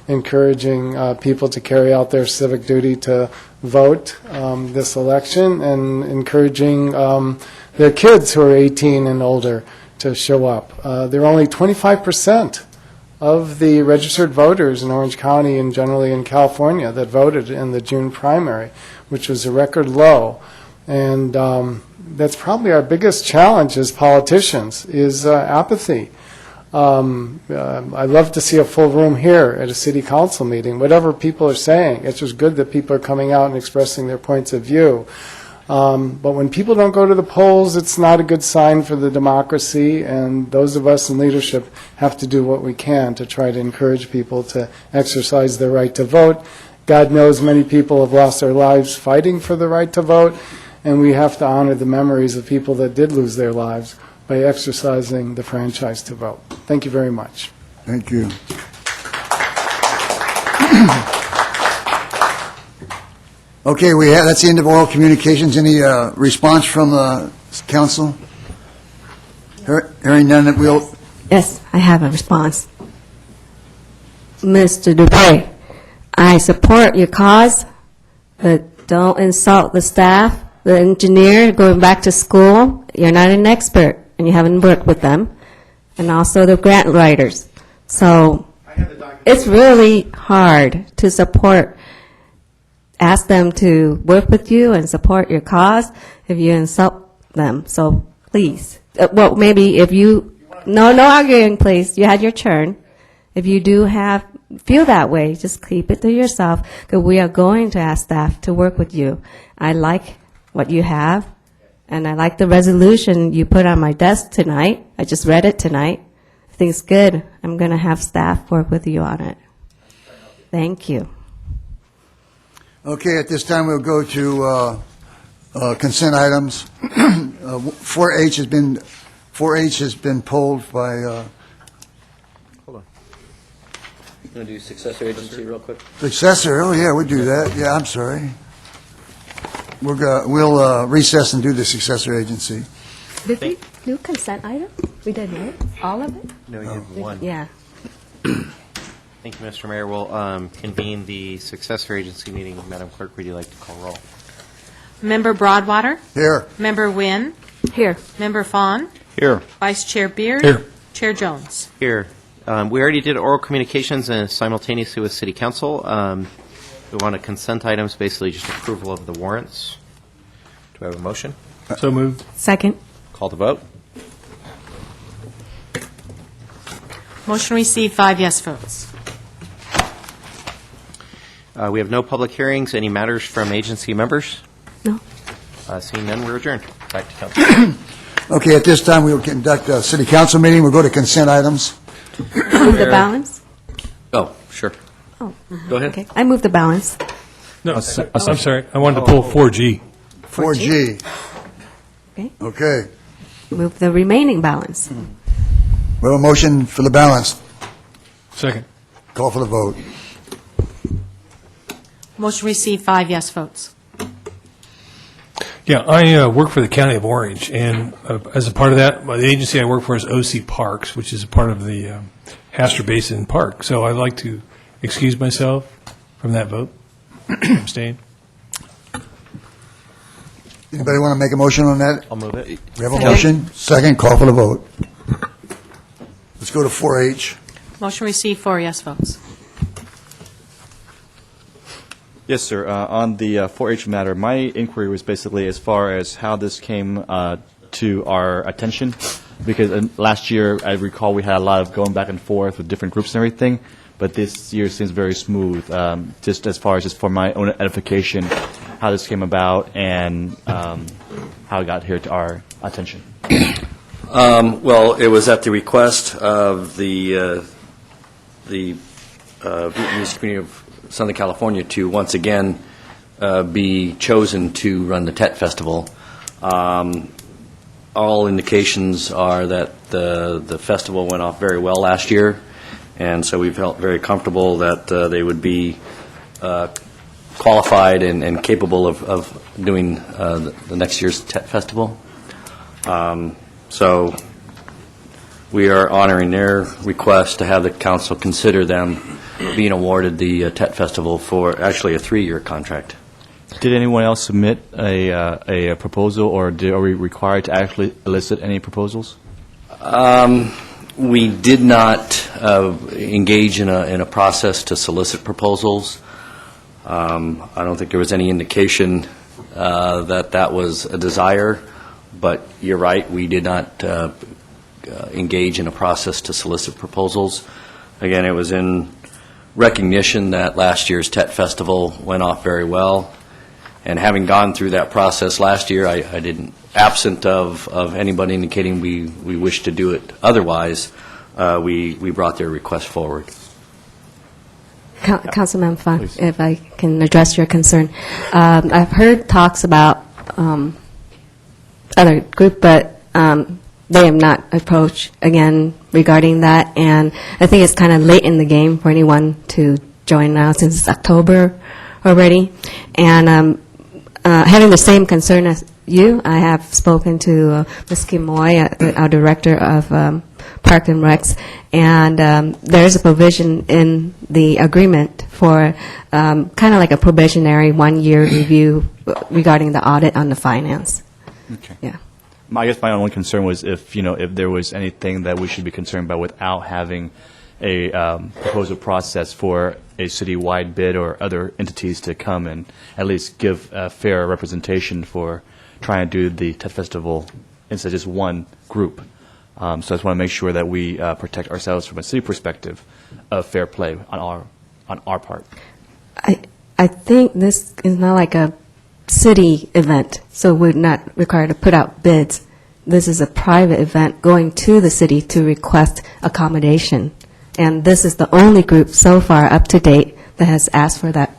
encouraging people to carry out their civic duty to vote this election, and encouraging their kids who are 18 and older to show up. There are only 25% of the registered voters in Orange County and generally in California that voted in the June primary, which was a record low. And that's probably our biggest challenge as politicians, is apathy. I love to see a full room here at a city council meeting, whatever people are saying. It's just good that people are coming out and expressing their points of view. But when people don't go to the polls, it's not a good sign for the democracy, and those of us in leadership have to do what we can to try to encourage people to exercise their right to vote. God knows many people have lost their lives fighting for the right to vote, and we have to honor the memories of people that did lose their lives by exercising the franchise to vote. Thank you very much. Thank you. Okay, that's the end of oral communications. Any response from council? Hearing none, we'll... Yes, I have a response. Mr. Dupre, I support your cause, but don't insult the staff, the engineer going back to school. You're not an expert, and you haven't worked with them, and also the grant writers. So it's really hard to support, ask them to work with you and support your cause if you insult them. So please, well, maybe if you, no arguing, please. You had your turn. If you do feel that way, just keep it to yourself, because we are going to ask staff to work with you. I like what you have, and I like the resolution you put on my desk tonight. I just read it tonight. I think it's good. I'm going to have staff work with you on it. Thank you. Okay, at this time, we'll go to consent items. 4H has been pulled by, Hold on. You want to do successor agency real quick? successor. Oh, yeah, we do that. Yeah, I'm sorry. We'll recess and do the successor agency. Did we do consent item? We did, right? All of it? No, you have one. Yeah. Thank you, Mr. Mayor. We'll convene the successor agency meeting. Madam Clerk, would you like to call roll? Member Broadwater? Here. Member Wynn? Here. Member Fawn? Here. Vice Chair Beard? Here. Chair Jones? Here. We already did oral communications simultaneously with City Council. We want to consent items, basically just approval of the warrants. Do I have a motion? So moved. Second. Call the vote. Motion received, 5 yes votes. We have no public hearings. Any matters from agency members? No. Seeing none, we're adjourned. Back to council. Okay, at this time, we will conduct a city council meeting. We'll go to consent items. Move the balance? Oh, sure. Oh. Go ahead. Okay. I move the balance. No, I'm sorry. I wanted to pull 4G. 4G. Okay. Okay. Move the remaining balance. We have a motion for the balance. Second. Call for the vote. Motion received, 5 yes votes. Yeah, I work for the County of Orange, and as a part of that, the agency I work for is OC Parks, which is a part of the Hastur Basin Park. So I'd like to excuse myself from that vote. Abstain. Anybody want to make a motion on that? I'll move it. We have a motion. Second, call for the vote. Let's go to 4H. Motion received, 4 yes votes. Yes, sir. On the 4-H matter, my inquiry was basically as far as how this came to our attention, because last year, I recall, we had a lot of going back and forth with different groups and everything, but this year seems very smooth, just as far as just for my own edification, how this came about and how it got here to our attention. Well, it was at the request of the Vietnamese community of Southern California to once again be chosen to run the Tet Festival. All indications are that the festival went off very well last year, and so we felt very comfortable that they would be qualified and capable of doing the next year's Tet Festival. So we are honoring their request to have the council consider them being awarded the Tet Festival for actually a 3-year contract. Did anyone else submit a proposal, or are we required to actually elicit any proposals? We did not engage in a process to solicit proposals. I don't think there was any indication that was a desire, but you're right, we did not engage in a process to solicit proposals. Again, it was in recognition that last year's Tet Festival went off very well, and having gone through that process last year, I didn't, absent of anybody indicating we wish to do it otherwise, we brought their request forward. Councilman Fan, if I can address your concern. I've heard talks about other group, but they have not approached again regarding that, and I think it's kind of late in the game for anyone to join now since it's October already. And having the same concern as you, I have spoken to Ms. Kim Moy, our director of Park and Recs, and there is a provision in the agreement for kind of like a probationary 1-year review regarding the audit on the finance. Okay. Yeah. I guess my only concern was if there was anything that we should be concerned about without having a proposal process for a citywide bid or other entities to come and at least give a fair representation for trying to do the Tet Festival instead of just one group. So I just want to make sure that we protect ourselves from a city perspective of fair play on our part. I think this is not like a city event, so we're not required to put out bids. This is a private event going to the city to request accommodation. And this is the only group so far up to date that has asked for that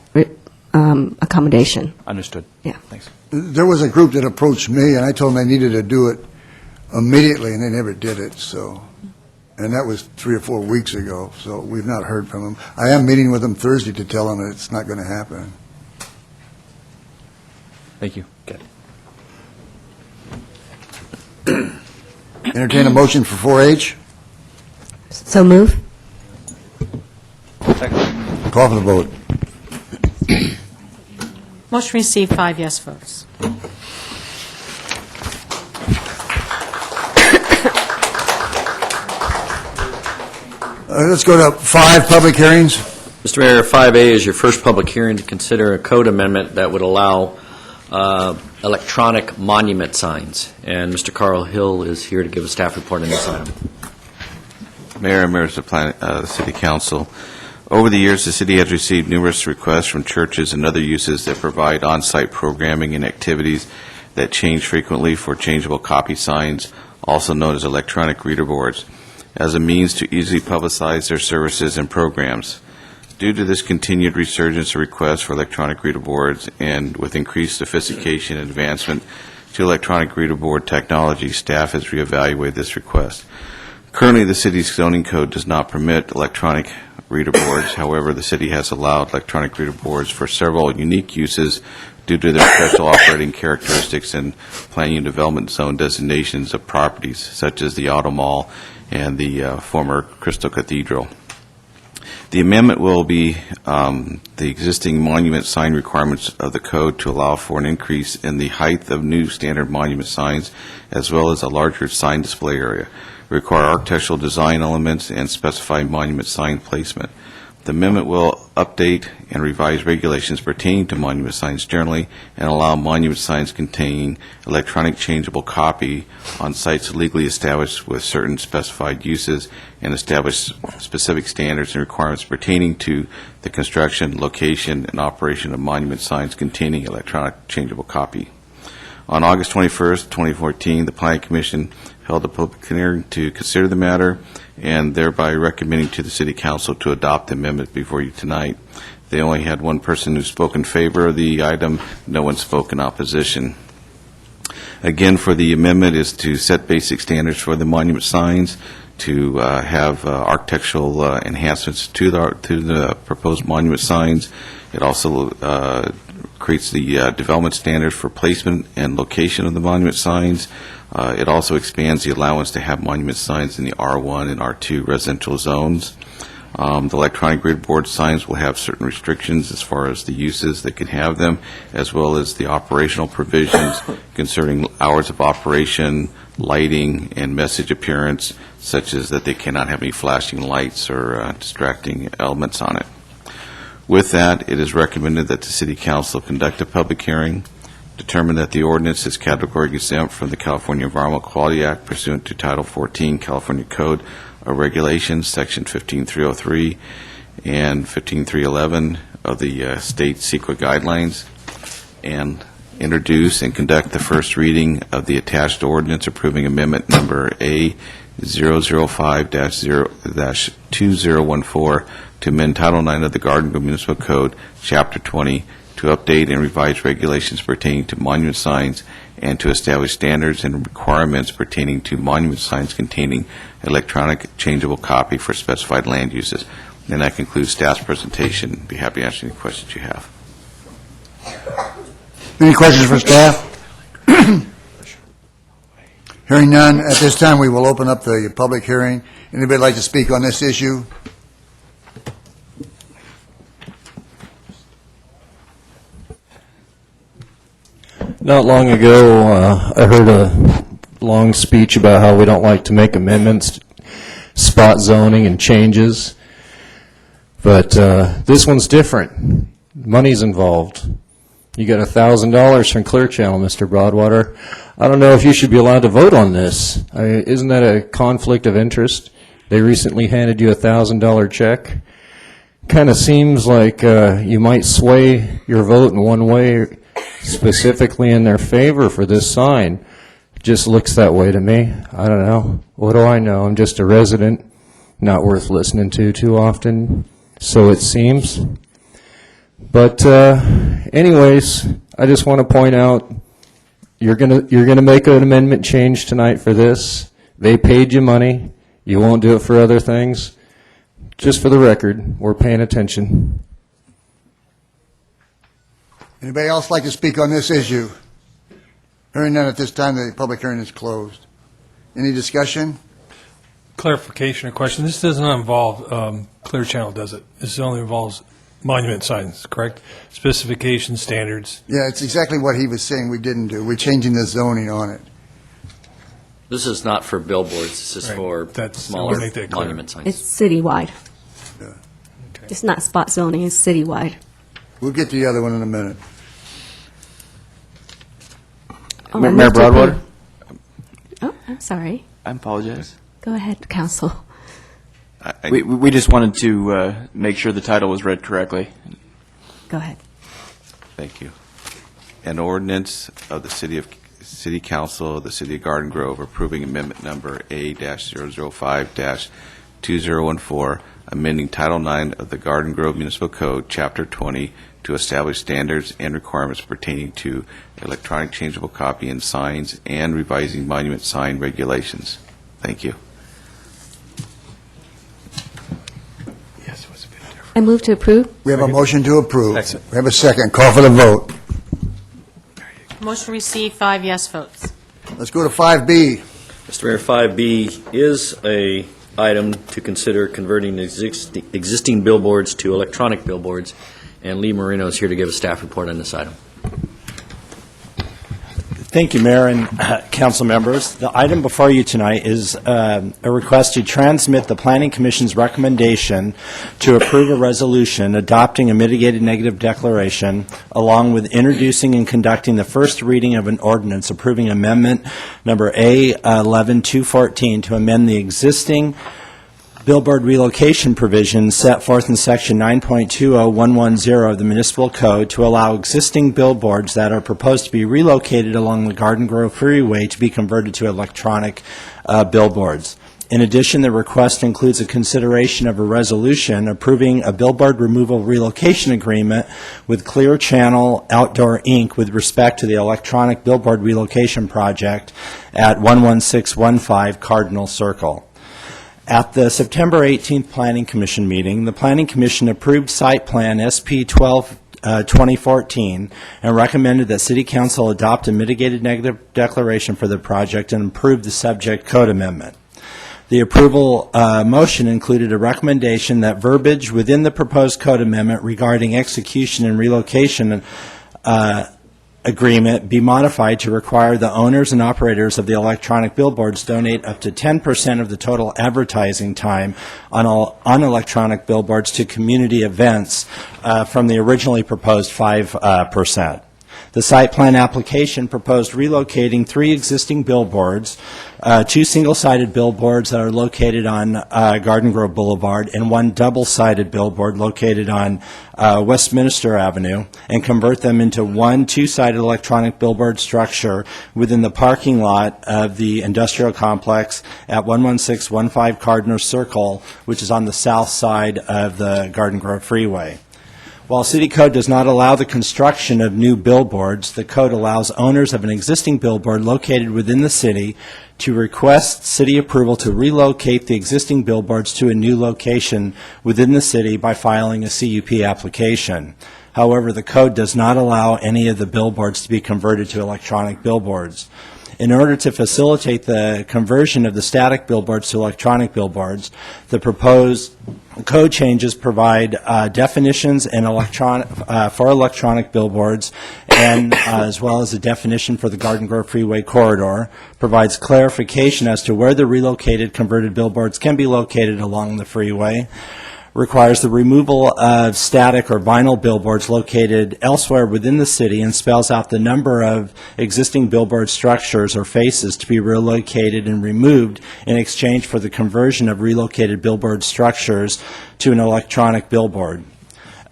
accommodation. Understood. Yeah. Thanks. There was a group that approached me, and I told them they needed to do it immediately, and they never did it, so, and that was 3 or 4 weeks ago, so we've not heard from them. I am meeting with them Thursday to tell them that it's not going to happen. Thank you. Good. Entertain a motion for 4H. So move. Call for the vote. Motion received, 5 yes votes. Let's go to 5 public hearings. Mr. Mayor, 5A is your first public hearing to consider a code amendment that would allow electronic monument signs. And Mr. Carl Hill is here to give a staff report on this item. Mayor and members of the City Council, over the years, the city has received numerous requests from churches and other uses that provide on-site programming and activities that change frequently for changeable copy signs, also known as electronic reader boards, as a means to easily publicize their services and programs. Due to this continued resurgence of requests for electronic reader boards and with increased sophistication and advancement to electronic reader board technology, staff has reevaluated this request. Currently, the city's zoning code does not permit electronic reader boards. However, the city has allowed electronic reader boards for several unique uses due to their special operating characteristics and planning and development zone designations of properties, such as the Auto Mall and the former Crystal Cathedral. The amendment will be the existing monument sign requirements of the code to allow for an increase in the height of new standard monument signs, as well as a larger sign display area, require architectural design elements, and specify monument sign placement. The amendment will update and revise regulations pertaining to monument signs generally and allow monument signs containing electronic changeable copy on sites legally established with certain specified uses and establish specific standards and requirements pertaining to the construction, location, and operation of monument signs containing electronic changeable copy. On August 21st, 2014, the Planning Commission held a public hearing to consider the matter and thereby recommending to the City Council to adopt the amendment before you tonight. They only had one person who spoke in favor of the item. No one spoke in opposition. Again, for the amendment is to set basic standards for the monument signs, to have architectural enhancements to the proposed monument signs. It also creates the development standards for placement and location of the monument signs. It also expands the allowance to have monument signs in the R1 and R2 residential zones. The electronic reader board signs will have certain restrictions as far as the uses that can have them, as well as the operational provisions concerning hours of operation, lighting, and message appearance, such as that they cannot have any flashing lights or distracting elements on it. With that, it is recommended that the City Council conduct a public hearing, determine that the ordinance is categorically exempt from the California Environmental Quality Act pursuant to Title 14 California Code of Regulations, Section 15303 and 15311 of the state CEQA guidelines, and introduce and conduct the first reading of the attached ordinance approving amendment number A005-2014 to amend Title 9 of the Garden Grove Municipal Code, Chapter 20, to update and revise regulations pertaining to monument signs and to establish standards and requirements pertaining to monument signs containing electronic changeable copy for specified land uses. And that concludes staff's presentation. Be happy to answer any questions you have. Any questions for staff? Hearing none, at this time we will open up the public hearing. Anybody like to speak on this issue? Not long ago, I heard a long speech about how we don't like to make amendments, spot zoning and changes, but this one's different. Money's involved. You got $1,000 from Clear Channel, Mr. Broadwater. I don't know if you should be allowed to vote on this. Isn't that a conflict of interest? They recently handed you a $1,000 check. Kind of seems like you might sway your vote in one way, specifically in their favor for this sign. Just looks that way to me. I don't know. What do I know? I'm just a resident, not worth listening to too often, so it seems. But anyways, I just want to point out, you're gonna make an amendment change tonight for this. They paid you money. You won't do it for other things. Just for the record, we're paying attention. Anybody else like to speak on this issue? Hearing none at this time, the public hearing is closed. Any discussion? Clarification or question. This does not involve Clear Channel, does it? This only involves monument signs, correct? Specifications, standards. Yeah, it's exactly what he was saying we didn't do. We're changing the zoning on it. This is not for billboards, this is Right. for I wanna smaller make that clear. monument signs. It's citywide. It's not spot zoning, it's citywide. We'll get to the other one in a minute. Oh, I Mayor moved to Broadwater? approve. Oh, I'm sorry. I apologize. Go ahead, counsel. We just wanted to make sure the title was read correctly. Go ahead. Thank you. An ordinance of the City Council of the City of Garden Grove approving amendment number A-005-2014, amending Title IX of the Garden Grove Municipal Code, Chapter 20, to establish standards and requirements pertaining to electronic changeable copy and signs and revising monument sign regulations. Thank you. I move to approve. We have a motion to approve. Second. We have a second. Call for the vote. Motion received, 5 yes votes. Let's go to 5B. Mr. Mayor, 5B is a item to consider converting existing billboards to electronic billboards, and Lee Marino is here to give a staff report on this item. Thank you, Mayor and council members. The item before you tonight is a request to transmit the Planning Commission's recommendation to approve a resolution adopting a mitigated negative declaration, along with introducing and conducting the first reading of an ordinance approving amendment number A11214 to amend the existing billboard relocation provisions set forth in Section 9.20110 of the Municipal Code to allow existing billboards that are proposed to be relocated along the Garden Grove Freeway to be converted to electronic billboards. In addition, the request includes a consideration of a resolution approving a billboard removal relocation agreement with Clear Channel Outdoor, Inc. with respect to the electronic billboard relocation project at 11615 Cardinal Circle. At the September 18th Planning Commission meeting, the Planning Commission approved Site Plan SP 12-2014 and recommended that City Council adopt a mitigated negative declaration for the project and approve the subject code amendment. The approval motion included a recommendation that verbiage within the proposed code amendment regarding execution and relocation agreement be modified to require the owners and operators of the electronic billboards donate up to 10% of the total advertising time on electronic billboards to community events from the originally proposed 5%. The site plan application proposed relocating 3 existing billboards, 2 single-sided billboards that are located on Garden Grove Boulevard, and 1 double-sided billboard located on Westminster Avenue, and convert them into 1 two-sided electronic billboard structure within the parking lot of the industrial complex at 11615 Cardinal Circle, which is on the south side of the Garden Grove Freeway. While City Code does not allow the construction of new billboards, the code allows owners of an existing billboard located within the city to request city approval to relocate the existing billboards to a new location within the city by filing a CUP application. However, the code does not allow any of the billboards to be converted to electronic billboards. In order to facilitate the conversion of the static billboards to electronic billboards, the proposed code changes provide definitions and for electronic billboards, and as well as a definition for the Garden Grove Freeway corridor, provides clarification as to where the relocated converted billboards can be located along the freeway, requires the removal of static or vinyl billboards located elsewhere within the city, and spells out the number of existing billboard structures or faces to be relocated and removed in exchange for the conversion of relocated billboard structures to an electronic billboard.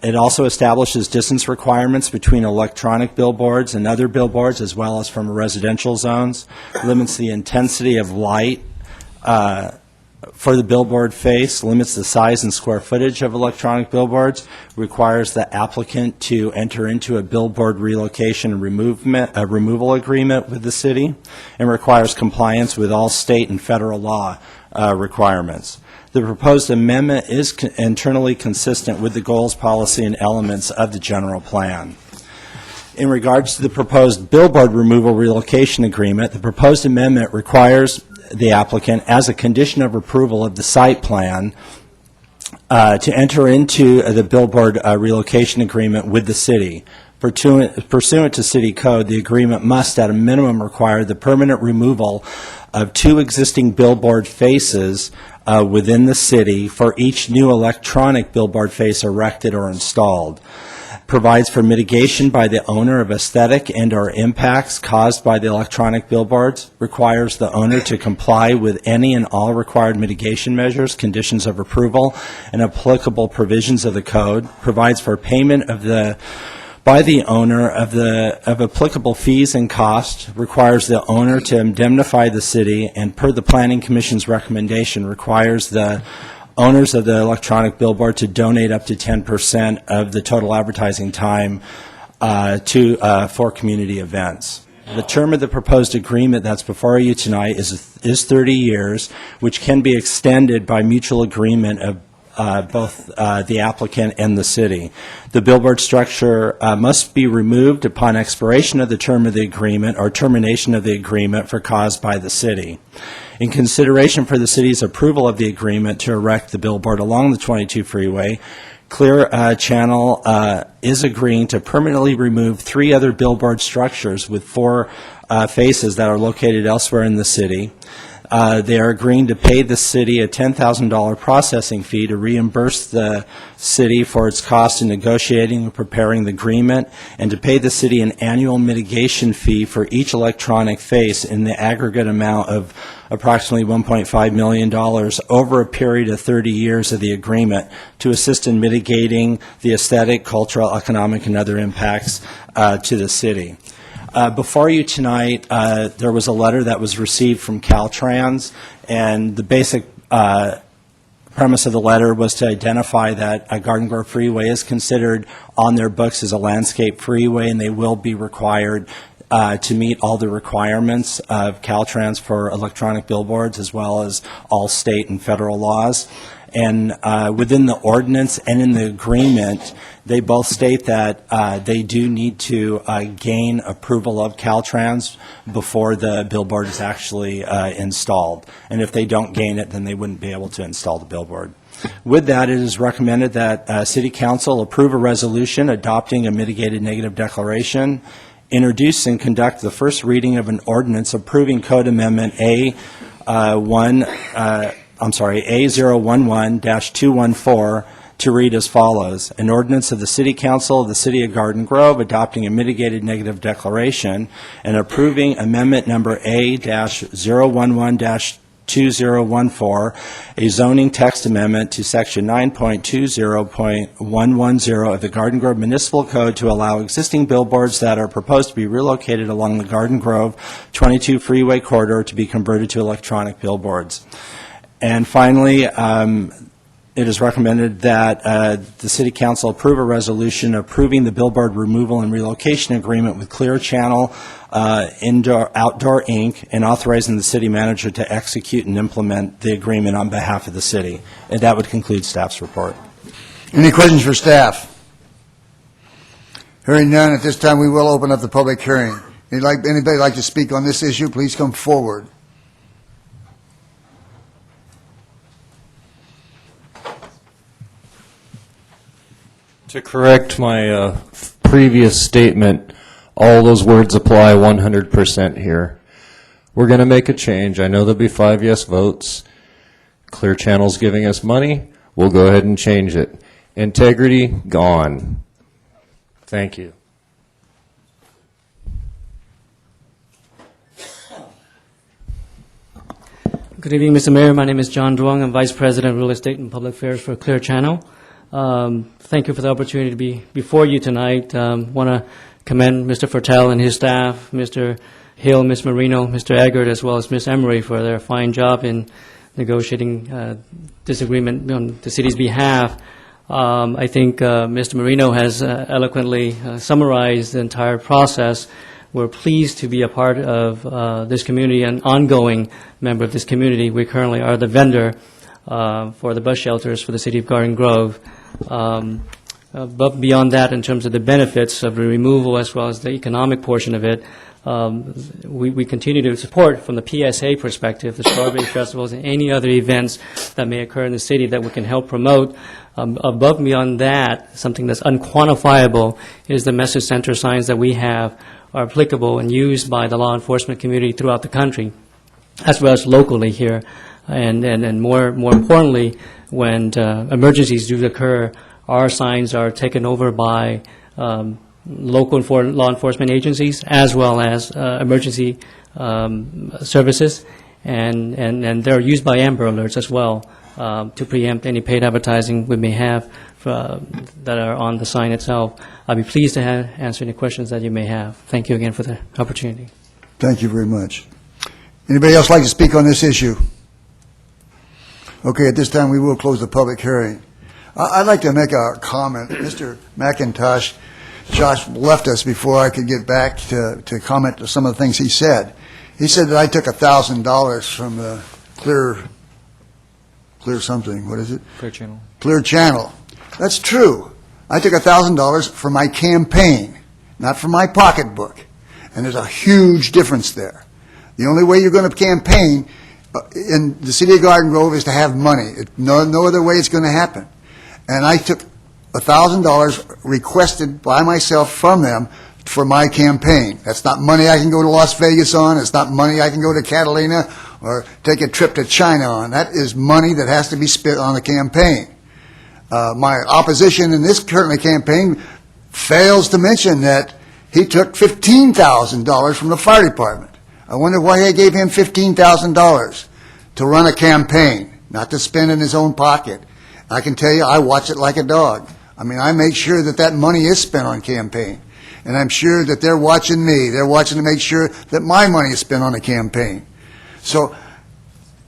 It also establishes distance requirements between electronic billboards and other billboards, as well as from residential zones, limits the intensity of light for the billboard face limits the size and square footage of electronic billboards, requires the applicant to enter into a billboard relocation and removal agreement with the city, and requires compliance with all state and federal law requirements. The proposed amendment is internally consistent with the goals, policy, and elements of the general plan. In regards to the proposed billboard removal relocation agreement, the proposed amendment requires the applicant, as a condition of approval of the site plan, to enter into the billboard relocation agreement with the city. Pursuant to city code, the agreement must at a minimum require the permanent removal of 2 existing billboard faces within the city for each new electronic billboard face erected or installed. Provides for mitigation by the owner of aesthetic and/or impacts caused by the electronic billboards, requires the owner to comply with any and all required mitigation measures, conditions of approval, and applicable provisions of the code, provides for payment by the owner of applicable fees and costs, requires the owner to indemnify the city, and per the Planning Commission's recommendation, requires the owners of the electronic billboard to donate up to 10% of the total advertising time for community events. The term of the proposed agreement that's before you tonight is 30 years, which can be extended by mutual agreement of both the applicant and the city. The billboard structure must be removed upon expiration of the term of the agreement or termination of the agreement for cause by the city. In consideration for the city's approval of the agreement to erect the billboard along the 22 freeway, Clear Channel is agreeing to permanently remove 3 other billboard structures with 4 faces that are located elsewhere in the city. They are agreeing to pay the city a $10,000 processing fee to reimburse the city for its cost in negotiating and preparing the agreement, and to pay the city an annual mitigation fee for each electronic face in the aggregate amount of approximately $1.5 million over a period of 30 years of the agreement to assist in mitigating the aesthetic, cultural, economic, and other impacts to the city. Before you tonight, there was a letter that was received from Caltrans, and the basic premise of the letter was to identify that Garden Grove Freeway is considered on their books as a landscape freeway, and they will be required to meet all the requirements of Caltrans for electronic billboards, as well as all state and federal laws. And within the ordinance and in the agreement, they both state that they do need to gain approval of Caltrans before the billboard is actually installed. And if they don't gain it, then they wouldn't be able to install the billboard. With that, it is recommended that City Council approve a resolution adopting a mitigated negative declaration, introduce and conduct the first reading of an ordinance approving Code Amendment A011-214 to read as follows: an ordinance of the City Council of the City of Garden Grove adopting a mitigated negative declaration and approving Amendment Number A-011-2014, a zoning text amendment to Section 9.20.110 of the Garden Grove Municipal Code to allow existing billboards that are proposed to be relocated along the Garden Grove 22 freeway corridor to be converted to electronic billboards. And finally, it is recommended that the City Council approve a resolution approving the billboard removal and relocation agreement with Clear Channel Outdoor Inc., and authorizing the city manager to execute and implement the agreement on behalf of the city. And that would conclude staff's report. Any questions for staff? Hearing none, at this time we will open up the public hearing. Anybody like to speak on this issue, please come forward. To correct my previous statement, all those words apply 100% here. We're going to make a change. I know there'll be 5 yes votes. Clear Channel's giving us money. We'll go ahead and change it. Integrity, gone. Thank you. Good evening, Mr. Mayor. My name is John Duong. I'm Vice President of Real Estate and Public Affairs for Clear Channel. Thank you for the opportunity to be before you tonight. Want to commend Mr. Fertel and his staff, Mr. Hill, Ms. Marino, Mr. Eggert, as well as Ms. Emery for their fine job in negotiating disagreement on the city's behalf. I think Mr. Marino has eloquently summarized the entire process. We're pleased to be a part of this community, an ongoing member of this community. We currently are the vendor for the bus shelters for the city of Garden Grove. But beyond that, in terms of the benefits of the removal as well as the economic portion of it, we continue to support from the PSA perspective, the Strawberry Festivals and any other events that may occur in the city that we can help promote. Above and beyond that, something that's unquantifiable is the message center signs that we have are applicable and used by the law enforcement community throughout the country, as well as locally here. And more importantly, when emergencies do occur, our signs are taken over by local law enforcement agencies as well as emergency services, and they're used by Amber Alerts as well to preempt any paid advertising we may have that are on the sign itself. I'll be pleased to answer any questions that you may have. Thank you again for the opportunity. Thank you very much. Anybody else like to speak on this issue? Okay, at this time, we will close the public hearing. I'd like to make a comment. Mr. McIntosh, Josh left us before I could get back to comment to some of the things he said. He said that I took $1,000 from the Clear something, what is it? Clear Channel. Clear Channel. That's true. I took $1,000 for my campaign, not for my pocketbook. And there's a huge difference there. The only way you're going to campaign in the city of Garden Grove is to have money. No other way it's going to happen. And I took $1,000 requested by myself from them for my campaign. That's not money I can go to Las Vegas on. It's not money I can go to Catalina or take a trip to China on. That is money that has to be spent on the campaign. My opposition in this current campaign fails to mention that he took $15,000 from the fire department. I wonder why they gave him $15,000 to run a campaign, not to spend in his own pocket. I can tell you, I watch it like a dog. I mean, I make sure that that money is spent on campaign. And I'm sure that they're watching me. They're watching to make sure that my money is spent on a campaign. So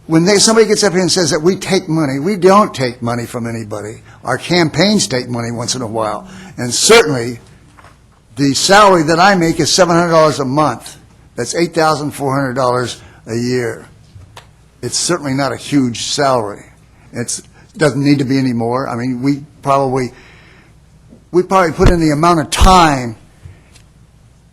when somebody gets up here and says that we take money, we don't take money from anybody. Our campaigns take money once in a while. And certainly, the salary that I make is $700 a month. That's $8,400 a year. It's certainly not a huge salary. It doesn't need to be any more. I mean, we probably put in the amount of time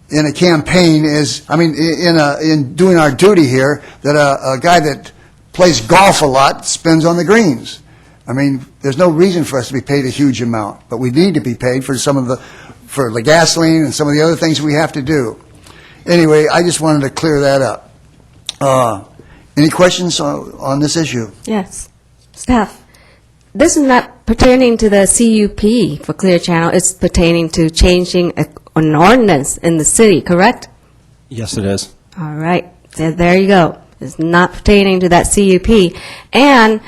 in a campaign in doing our duty here that a guy that plays golf a lot spends on the greens. I mean, there's no reason for us to be paid a huge amount, but we need to be paid for for the gasoline and some of the other things we have to do. Anyway, I just wanted to clear that up. Any questions on this issue? Yes. Staff, this is not pertaining to the CUP for Clear Channel. It's pertaining to changing an ordinance in the city, correct? Yes, it is. All right. So there you go. It's not pertaining to that CUP. And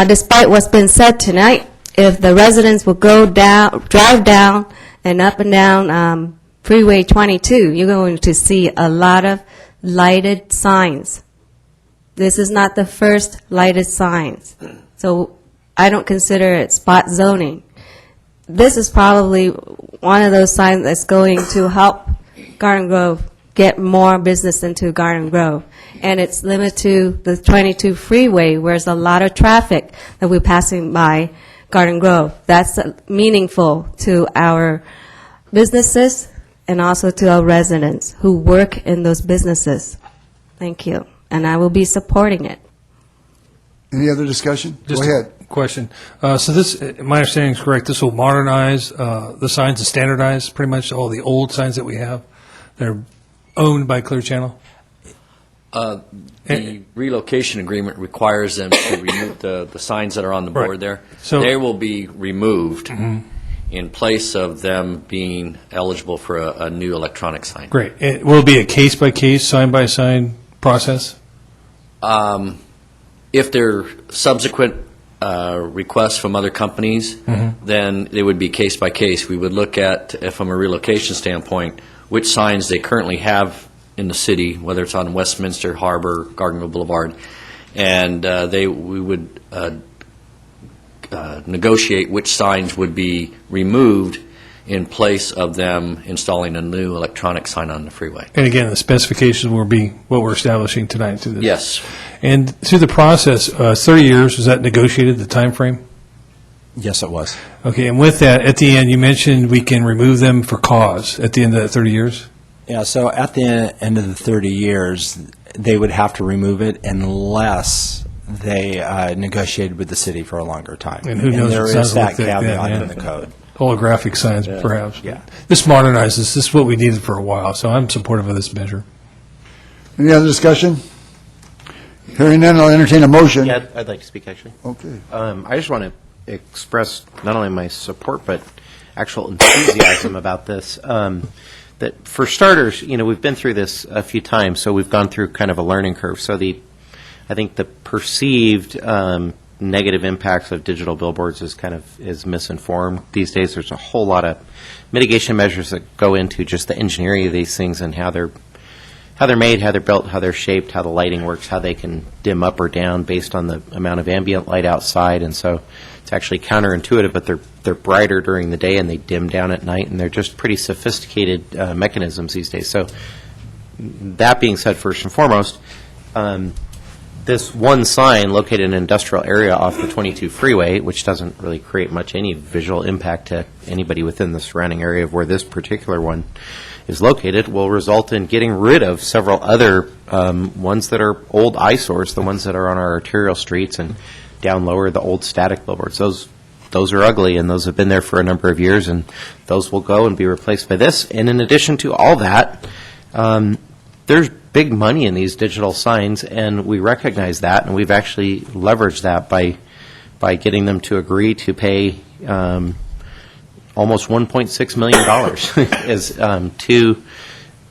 despite what's been said tonight, if the residents will drive down and up and down Freeway 22, you're going to see a lot of lighted signs. This is not the first lighted signs. So I don't consider it spot zoning. This is probably one of those signs that's going to help Garden Grove get more business into Garden Grove. And it's limited to the 22 freeway, where there's a lot of traffic that we're passing by Garden Grove. That's meaningful to our businesses and also to our residents who work in those businesses. Thank you. And I will be supporting it. Any other discussion? Just Go ahead. a question. So this, my understanding is correct, this will modernize the signs and standardize pretty much all the old signs that we have that are owned by Clear Channel? The relocation agreement requires them to remove the signs that are on the board there. So they will be removed in place of them being eligible for a new electronic sign. Great. Will it be a case-by-case, sign-by-sign process? If there are subsequent requests from other companies, then it would be case-by-case. We would look at, from a relocation standpoint, which signs they currently have in the city, whether it's on Westminster, Harbor, Garden Grove Boulevard, and we would negotiate which signs would be removed in place of them installing a new electronic sign on the freeway. And again, the specifications will be what we're establishing tonight through this. Yes. And through the process, 30 years, was that negotiated, the time frame? Yes, it was. Okay, and with that, at the end, you mentioned we can remove them for cause at the end of that 30 years? Yeah, so at the end of the 30 years, they would have to remove it unless they negotiated with the city for a longer time. And who knows there what is signs will that look like then, caveat yeah. in the code. Holographic signs, perhaps. Yeah. This modernizes. This is what we needed for a while, so I'm supportive of this measure. Any other discussion? Hearing none, I'll entertain a motion. Yeah, I'd like to speak, actually. Okay. I just want to express not only my support, but actual enthusiasm about this. That for starters, we've been through this a few times, so we've gone through kind of a learning curve. So I think the perceived negative impacts of digital billboards is misinformed these days. There's a whole lot of mitigation measures that go into just the engineering of these things and how they're made, how they're built, how they're shaped, how the lighting works, how they can dim up or down based on the amount of ambient light outside. And so it's actually counterintuitive, but they're brighter during the day and they dim down at night, and they're just pretty sophisticated mechanisms these days. So that being said, first and foremost, this one sign located in an industrial area off the 22 freeway, which doesn't really create any visual impact to anybody within the surrounding area of where this particular one is located, will result in getting rid of several other ones that are old eyesores, the ones that are on our arterial streets and down lower, the old static billboards. Those are ugly, and those have been there for a number of years, and those will go and be replaced by this. And in addition to all that, there's big money in these digital signs, and we recognize that, and we've actually leveraged that by getting them to agree to pay almost $1.6 million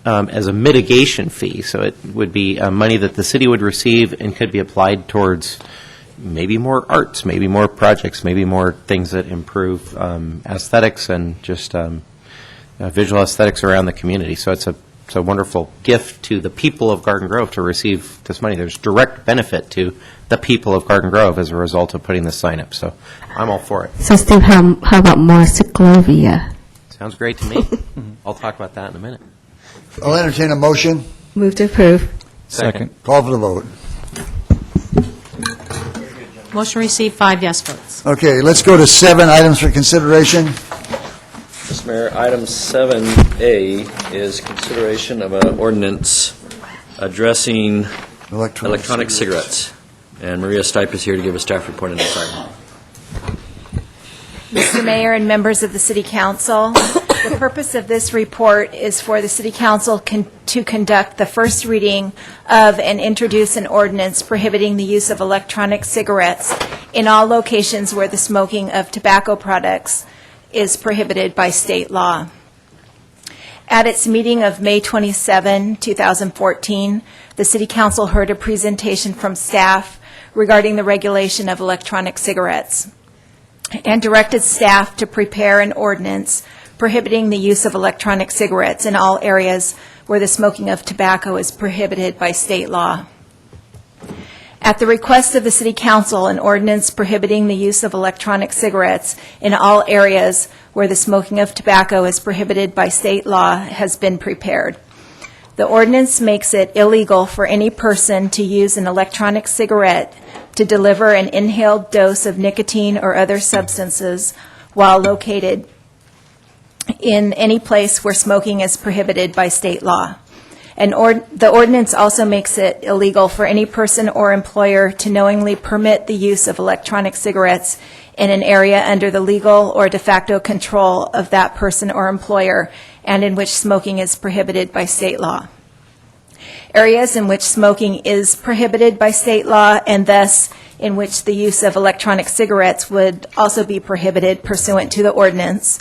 as a mitigation fee. So it would be money that the city would receive and could be applied towards maybe more arts, maybe more projects, maybe more things that improve aesthetics and just visual aesthetics around the community. So it's a wonderful gift to the people of Garden Grove to receive this money. There's direct benefit to the people of Garden Grove as a result of putting this sign up. So I'm all for it. So, Steve, how about more cyclovia? Sounds great to me. I'll talk about that in a minute. I'll entertain a motion. Move to approve. Second. Call for the vote. Motion received, 5 yes votes. Okay, let's go to 7 items for consideration. Mr. Mayor, item 7A is consideration of an ordinance addressing electronic cigarettes. And Maria Stipe is here to give a staff report on this item. Mr. Mayor and members of the City Council, the purpose of this report is for the City Council to conduct the first reading of and introduce an ordinance prohibiting the use of electronic cigarettes in all locations where the smoking of tobacco products is prohibited by state law. At its meeting of May 27, 2014, the City Council heard a presentation from staff regarding the regulation of electronic cigarettes and directed staff to prepare an ordinance prohibiting the use of electronic cigarettes in all areas where the smoking of tobacco is prohibited by state law. At the request of the City Council, an ordinance prohibiting the use of electronic cigarettes in all areas where the smoking of tobacco is prohibited by state law has been prepared. The ordinance makes it illegal for any person to use an electronic cigarette to deliver an inhaled dose of nicotine or other substances while located in any place where smoking is prohibited by state law. And the ordinance also makes it illegal for any person or employer to knowingly permit the use of electronic cigarettes in an area under the legal or de facto control of that person or employer and in which smoking is prohibited by state law. Areas in which smoking is prohibited by state law and thus in which the use of electronic cigarettes would also be prohibited pursuant to the ordinance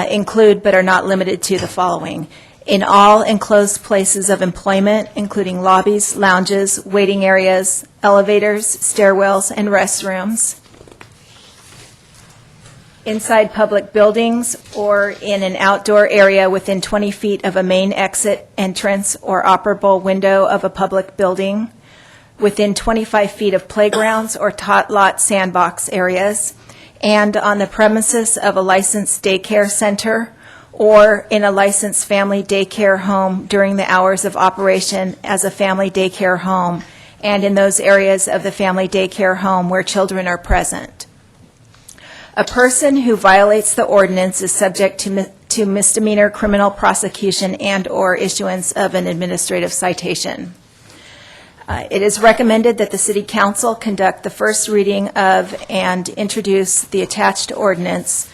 include but are not limited to the following: in all enclosed places of employment, including lobbies, lounges, waiting areas, elevators, stairwells, and restrooms, inside public buildings, or in an outdoor area within 20 feet of a main exit, entrance, or operable window of a public building, within 25 feet of playgrounds or tot lot sandbox areas, and on the premises of a licensed daycare center or in a licensed family daycare home during the hours of operation as a family daycare home, and in those areas of the family daycare home where children are present. A person who violates the ordinance is subject to misdemeanor criminal prosecution and/or issuance of an administrative citation. It is recommended that the City Council conduct the first reading of and introduce the attached ordinance,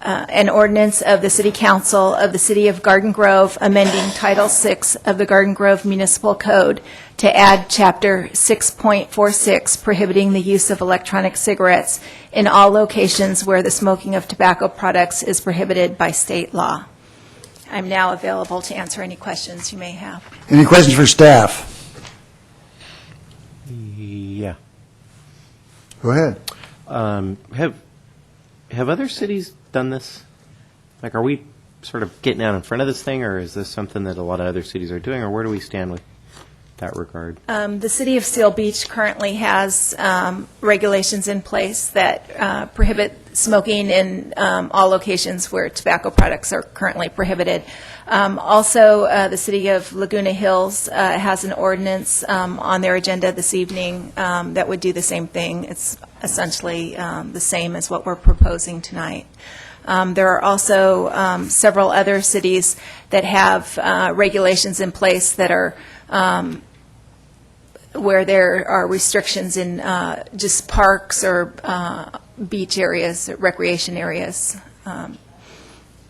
an ordinance of the City Council of the City of Garden Grove amending Title VI of the Garden Grove Municipal Code to add Chapter 6.46 prohibiting the use of electronic cigarettes in all locations where the smoking of tobacco products is prohibited by state law. I'm now available to answer any questions you may have. Any questions for staff? Yeah. Go ahead. Have other cities done this? Like, are we sort of getting out in front of this thing, or is this something that a lot of other cities are doing, or where do we stand with that regard? The City of Seal Beach currently has regulations in place that prohibit smoking in all locations where tobacco products are currently prohibited. Also, the City of Laguna Hills has an ordinance on their agenda this evening that would do the same thing. It's essentially the same as what we're proposing tonight. There are also several other cities that have regulations in place that are where there are restrictions in just parks or beach areas, recreation areas.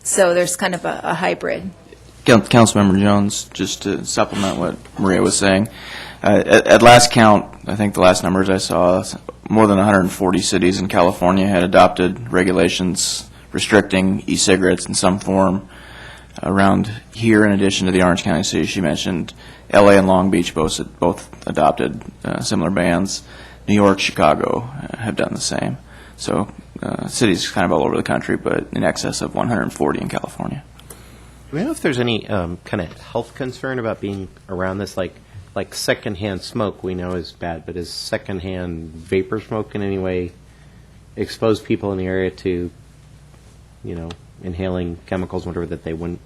So there's kind of a hybrid. Councilmember Jones, just to supplement what Maria was saying, at last count, I think the last numbers I saw, more than 140 cities in California had adopted regulations restricting e-cigarettes in some form. Around here, in addition to the Orange County cities she mentioned, LA and Long Beach both adopted similar bans. New York, Chicago have done the same. So cities kind of all over the country, but in excess of 140 in California. Do we know if there's any kind of health concern about being around this? Like secondhand smoke we know is bad, but is secondhand vapor smoke in any way expose people in the area to, inhaling chemicals, whatever, that they wouldn't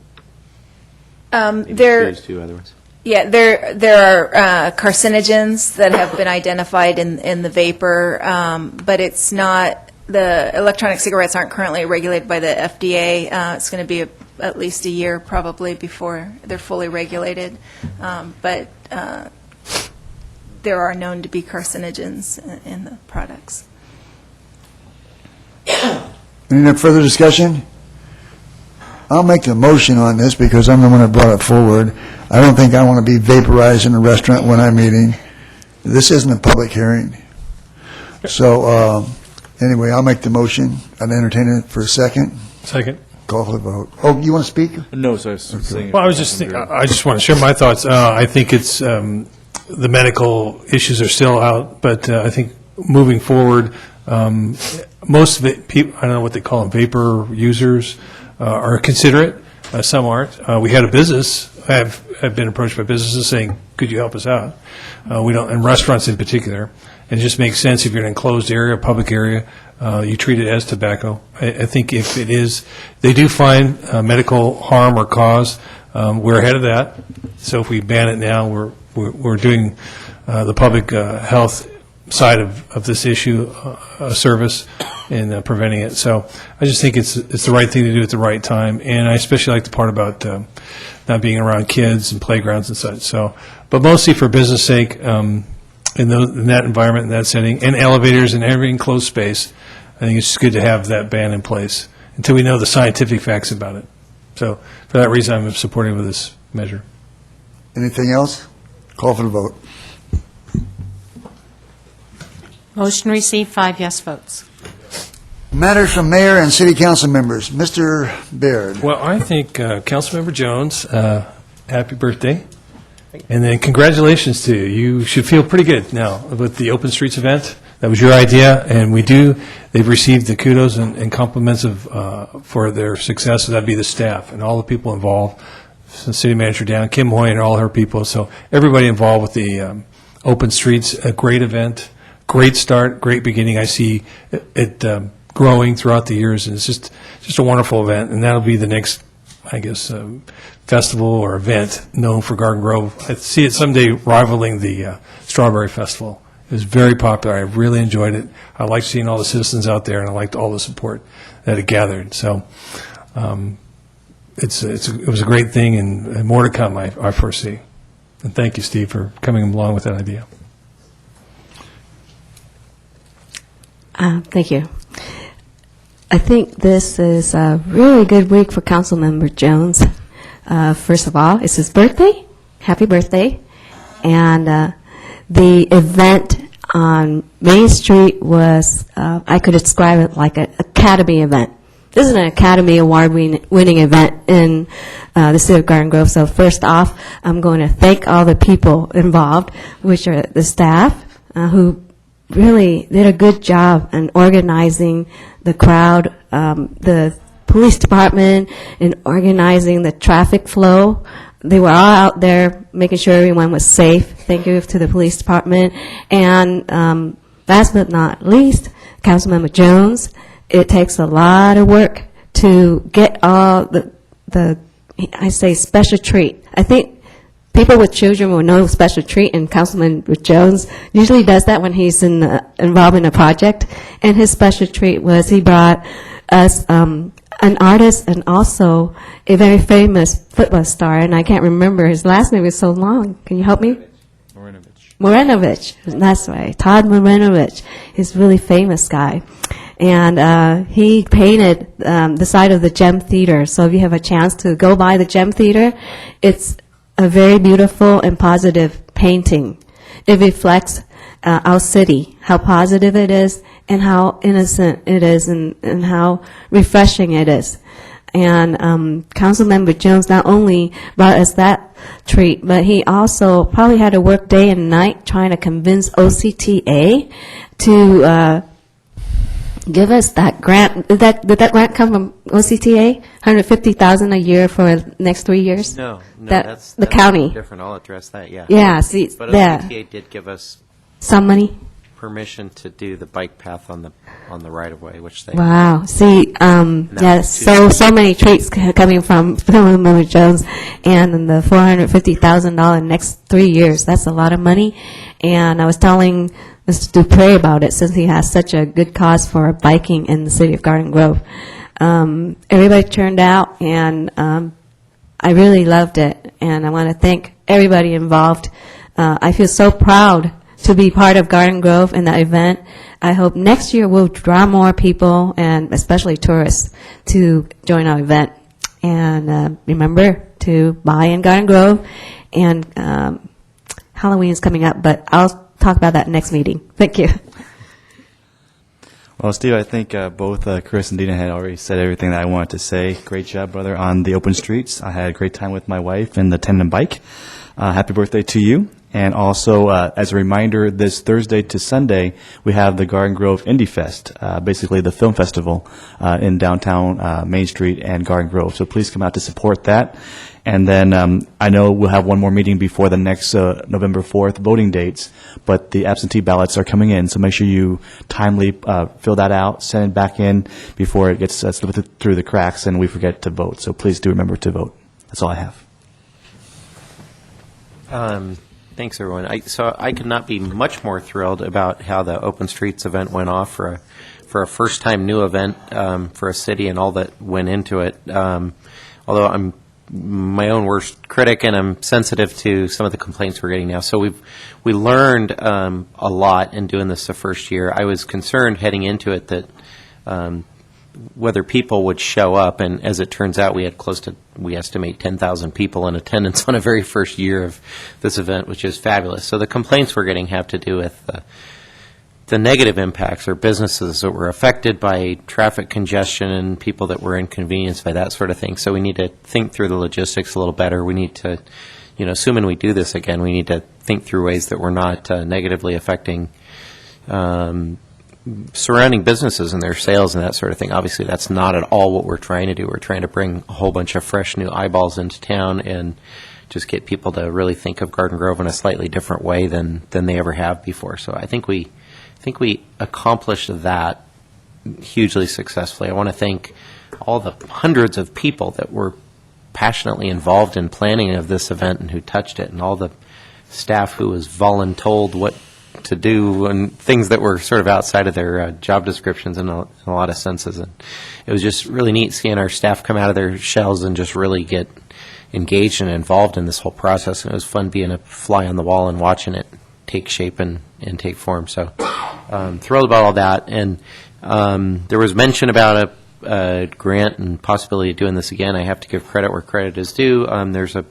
be exposed to otherwise? Yeah, there are carcinogens that have been identified in the vapor, but it's not, the electronic cigarettes aren't currently regulated by the FDA. It's going to be at least a year probably before they're fully regulated. But there are known to be carcinogens in the products. Any further discussion? I'll make the motion on this because I'm the one that brought it forward. I don't think I want to be vaporized in a restaurant when I'm eating. This isn't a public hearing. So anyway, I'll make the motion. I'd entertain it for a second. Second. Call for the vote. Oh, you want to speak? No, so I was saying. Well, I just want to share my thoughts. I think it's the medical issues are still out, but I think moving forward, most of it, people, I don't know what they call them, vapor users, are considerate. Some aren't. We had a business. I've been approached by businesses saying, "Could you help us out?" We don't, and restaurants in particular. And it just makes sense if you're in an enclosed area, public area, you treat it as tobacco. I think if it is, they do find medical harm or cause. We're ahead of that. So if we ban it now, we're doing the public health side of this issue a service in preventing it. So I just think it's the right thing to do at the right time. And I especially like the part about not being around kids and playgrounds and such. So, but mostly for business sake. In that environment, in that setting, and elevators and every enclosed space, I think it's just good to have that ban in place until we know the scientific facts about it. So for that reason, I'm supportive of this measure. Anything else? Call for the vote. Motion received, 5 yes votes. Matters from mayor and city council members. Mr. Baird. Well, I think Councilmember Jones, happy birthday. And then congratulations to you. You should feel pretty good now with the Open Streets event. That was your idea, and they've received the kudos and compliments for their success. So that'd be the staff and all the people involved, the city manager down, Kim Hoy and all her people. So everybody involved with the Open Streets, a great event, great start, great beginning. I see it growing throughout the years, and it's just a wonderful event, and that'll be the next, I guess, festival or event known for Garden Grove. I see it someday rivaling the Strawberry Festival. It was very popular. I really enjoyed it. I liked seeing all the citizens out there, and I liked all the support that it gathered. So it was a great thing, and more to come, I foresee. And thank you, Steve, for coming along with that idea. Thank you. I think this is a really good week for Councilmember Jones. First of all, it's his birthday. Happy birthday. And the event on Main Street was, I could describe it like an Academy event. This is an Academy Award-winning event in the city of Garden Grove. So first off, I'm going to thank all the people involved, which are the staff, who really did a good job in organizing the crowd, the police department, in organizing the traffic flow. They were all out there making sure everyone was safe. Thank you to the police department. And last but not least, Councilmember Jones. It takes a lot of work to get all the I say, special treat. I think people with children will know special treat, and Councilman Jones usually does that when he's involved in a project. And his special treat was he brought us an artist and also a very famous football star, and I can't remember his last name. It's so long. Can you help me? Marinovich. That's right. Todd Marinovich. He's a really famous guy. And he painted the side of the Gem Theater. So if you have a chance to go by the Gem Theater, it's a very beautiful and positive painting. It reflects our city, how positive it is, and how innocent it is, and how refreshing it is. And Councilmember Jones not only brought us that treat, but he also probably had to work day and night trying to convince OCTA to give us that grant. Did that grant come from OCTA? $150,000 a year for the next 3 years? No, that's the county. Different. I'll address that. Yeah. Yeah. See, but yeah. OCTA did give us some money. Permission to do the bike path on the right of way, which they. Wow. See, yeah, so many treats coming from Councilmember Jones, and the $450,000 next 3 years. That's a lot of money. And I was telling Mr. Dupre about it, since he has such a good cause for biking in the city of Garden Grove. Everybody turned out, and I really loved it. And I want to thank everybody involved. I feel so proud to be part of Garden Grove in that event. I hope next year we'll draw more people, and especially tourists, to join our event. And remember to buy in Garden Grove. And Halloween is coming up, but I'll talk about that next meeting. Thank you. Well, Steve, I think both Chris and Dina had already said everything that I wanted to say. Great job, brother, on the open streets. I had a great time with my wife and the tandem bike. Happy birthday to you. And also, as a reminder, this Thursday to Sunday, we have the Garden Grove Indie Fest, basically the film festival in downtown Main Street and Garden Grove. So please come out to support that. And then I know we'll have one more meeting before the next November 4th voting dates, but the absentee ballots are coming in, so make sure you timely fill that out, send it back in before it gets slipped through the cracks and we forget to vote. So please do remember to vote. That's all I have. Thanks, everyone. So I could not be much more thrilled about how the Open Streets event went off for a first-time new event for a city and all that went into it. Although I'm my own worst critic and I'm sensitive to some of the complaints we're getting now. So we learned a lot in doing this the first year. I was concerned heading into it that whether people would show up, and as it turns out, we estimate 10,000 people in attendance on a very first year of this event, which is fabulous. So the complaints we're getting have to do with the negative impacts, or businesses that were affected by traffic congestion and people that were inconvenienced by that sort of thing. So we need to think through the logistics a little better. We need to, assuming we do this again, we need to think through ways that we're not negatively affecting surrounding businesses and their sales and that sort of thing. Obviously, that's not at all what we're trying to do. We're trying to bring a whole bunch of fresh new eyeballs into town and just get people to really think of Garden Grove in a slightly different way than they ever have before. So I think we accomplished that hugely successfully. I want to thank all the hundreds of people that were passionately involved in planning of this event and who touched it, and all the staff who was voluntold what to do and things that were sort of outside of their job descriptions in a lot of senses. And it was just really neat seeing our staff come out of their shells and just really get engaged and involved in this whole process. And it was fun being a fly on the wall and watching it take shape and take form. So thrilled about all that. And there was mention about a grant and possibility of doing this again. I have to give credit where credit is due. There's a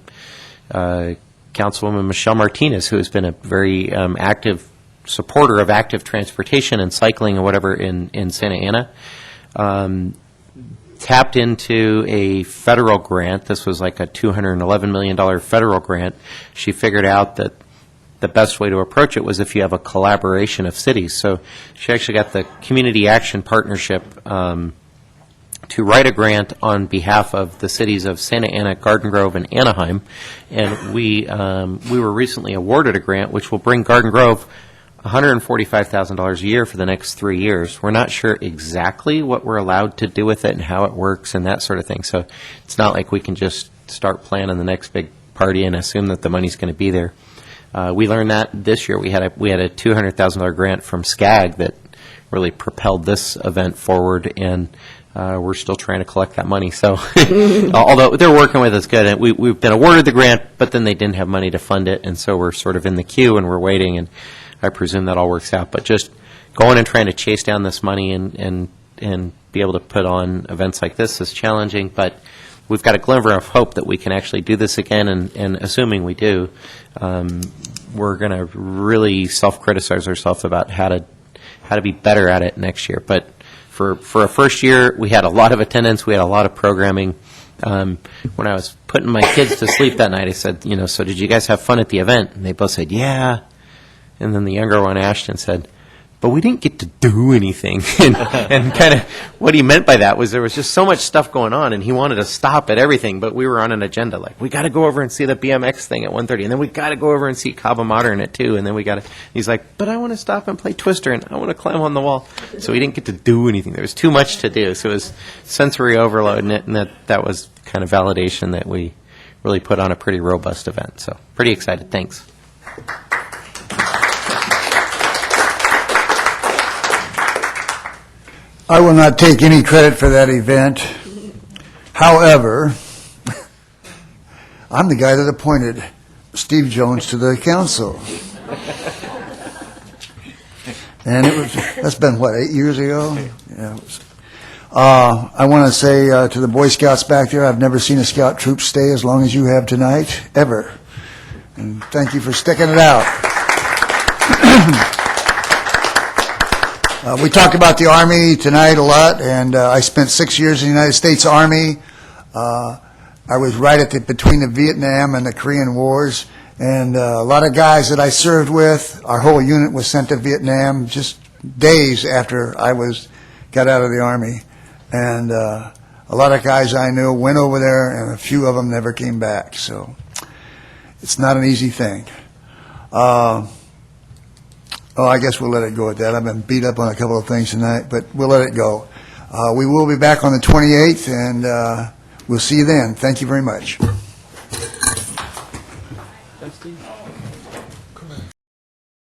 Councilwoman Michelle Martinez, who has been a very active supporter of active transportation and cycling and whatever in Santa Ana, tapped into a federal grant. This was like a $211 million federal grant. She figured out that the best way to approach it was if you have a collaboration of cities. So she actually got the Community Action Partnership to write a grant on behalf of the cities of Santa Ana, Garden Grove, and Anaheim. And we were recently awarded a grant which will bring Garden Grove $145,000 a year for the next 3 years. We're not sure exactly what we're allowed to do with it and how it works and that sort of thing. So it's not like we can just start planning the next big party and assume that the money's going to be there. We learned that this year. We had a $200,000 grant from SCAG that really propelled this event forward, and we're still trying to collect that money. So, although they're working with us good, and we've been awarded the grant, but then they didn't have money to fund it, and so we're sort of in the queue and we're waiting, and I presume that all works out. But just going and trying to chase down this money and be able to put on events like this is challenging, but we've got a glimmer of hope that we can actually do this again, and assuming we do, we're going to really self-criticize ourselves about how to be better at it next year. But for a first year, we had a lot of attendance, we had a lot of programming. When I was putting my kids to sleep that night, I said, so did you guys have fun at the event? And they both said, yeah. And then the younger one, Ashton, said, but we didn't get to do anything. and kind of what he meant by that was there was just so much stuff going on, and he wanted to stop at everything, but we were on an agenda. Like, we got to go over and see the BMX thing at 1:30, and then we got to go over and see Cabo Modern at 2, and then we got to, he's like, but I want to stop and play Twister, and I want to climb on the wall. So he didn't get to do anything. There was too much to do. So it was sensory overload, and that was kind of validation that we really put on a pretty robust event. So pretty excited. Thanks. I will not take any credit for that event. However, I'm the guy that appointed Steve Jones to the council. And that's been, 8 years ago? Yeah. I want to say to the Boy Scouts back there, I've never seen a scout troop stay as long as you have tonight, ever. And thank you for sticking it out. We talked about the Army tonight a lot, and I spent 6 years in the United States Army. I was right between the Vietnam and the Korean Wars, and a lot of guys that I served with, our whole unit was sent to Vietnam just days after I got out of the Army. And a lot of guys I knew went over there, and a few of them never came back. So it's not an easy thing. I guess we'll let it go at that. I've been beat up on a couple of things tonight, but we'll let it go. We will be back on the 28th, and we'll see you then. Thank you very much. Thanks, Steve.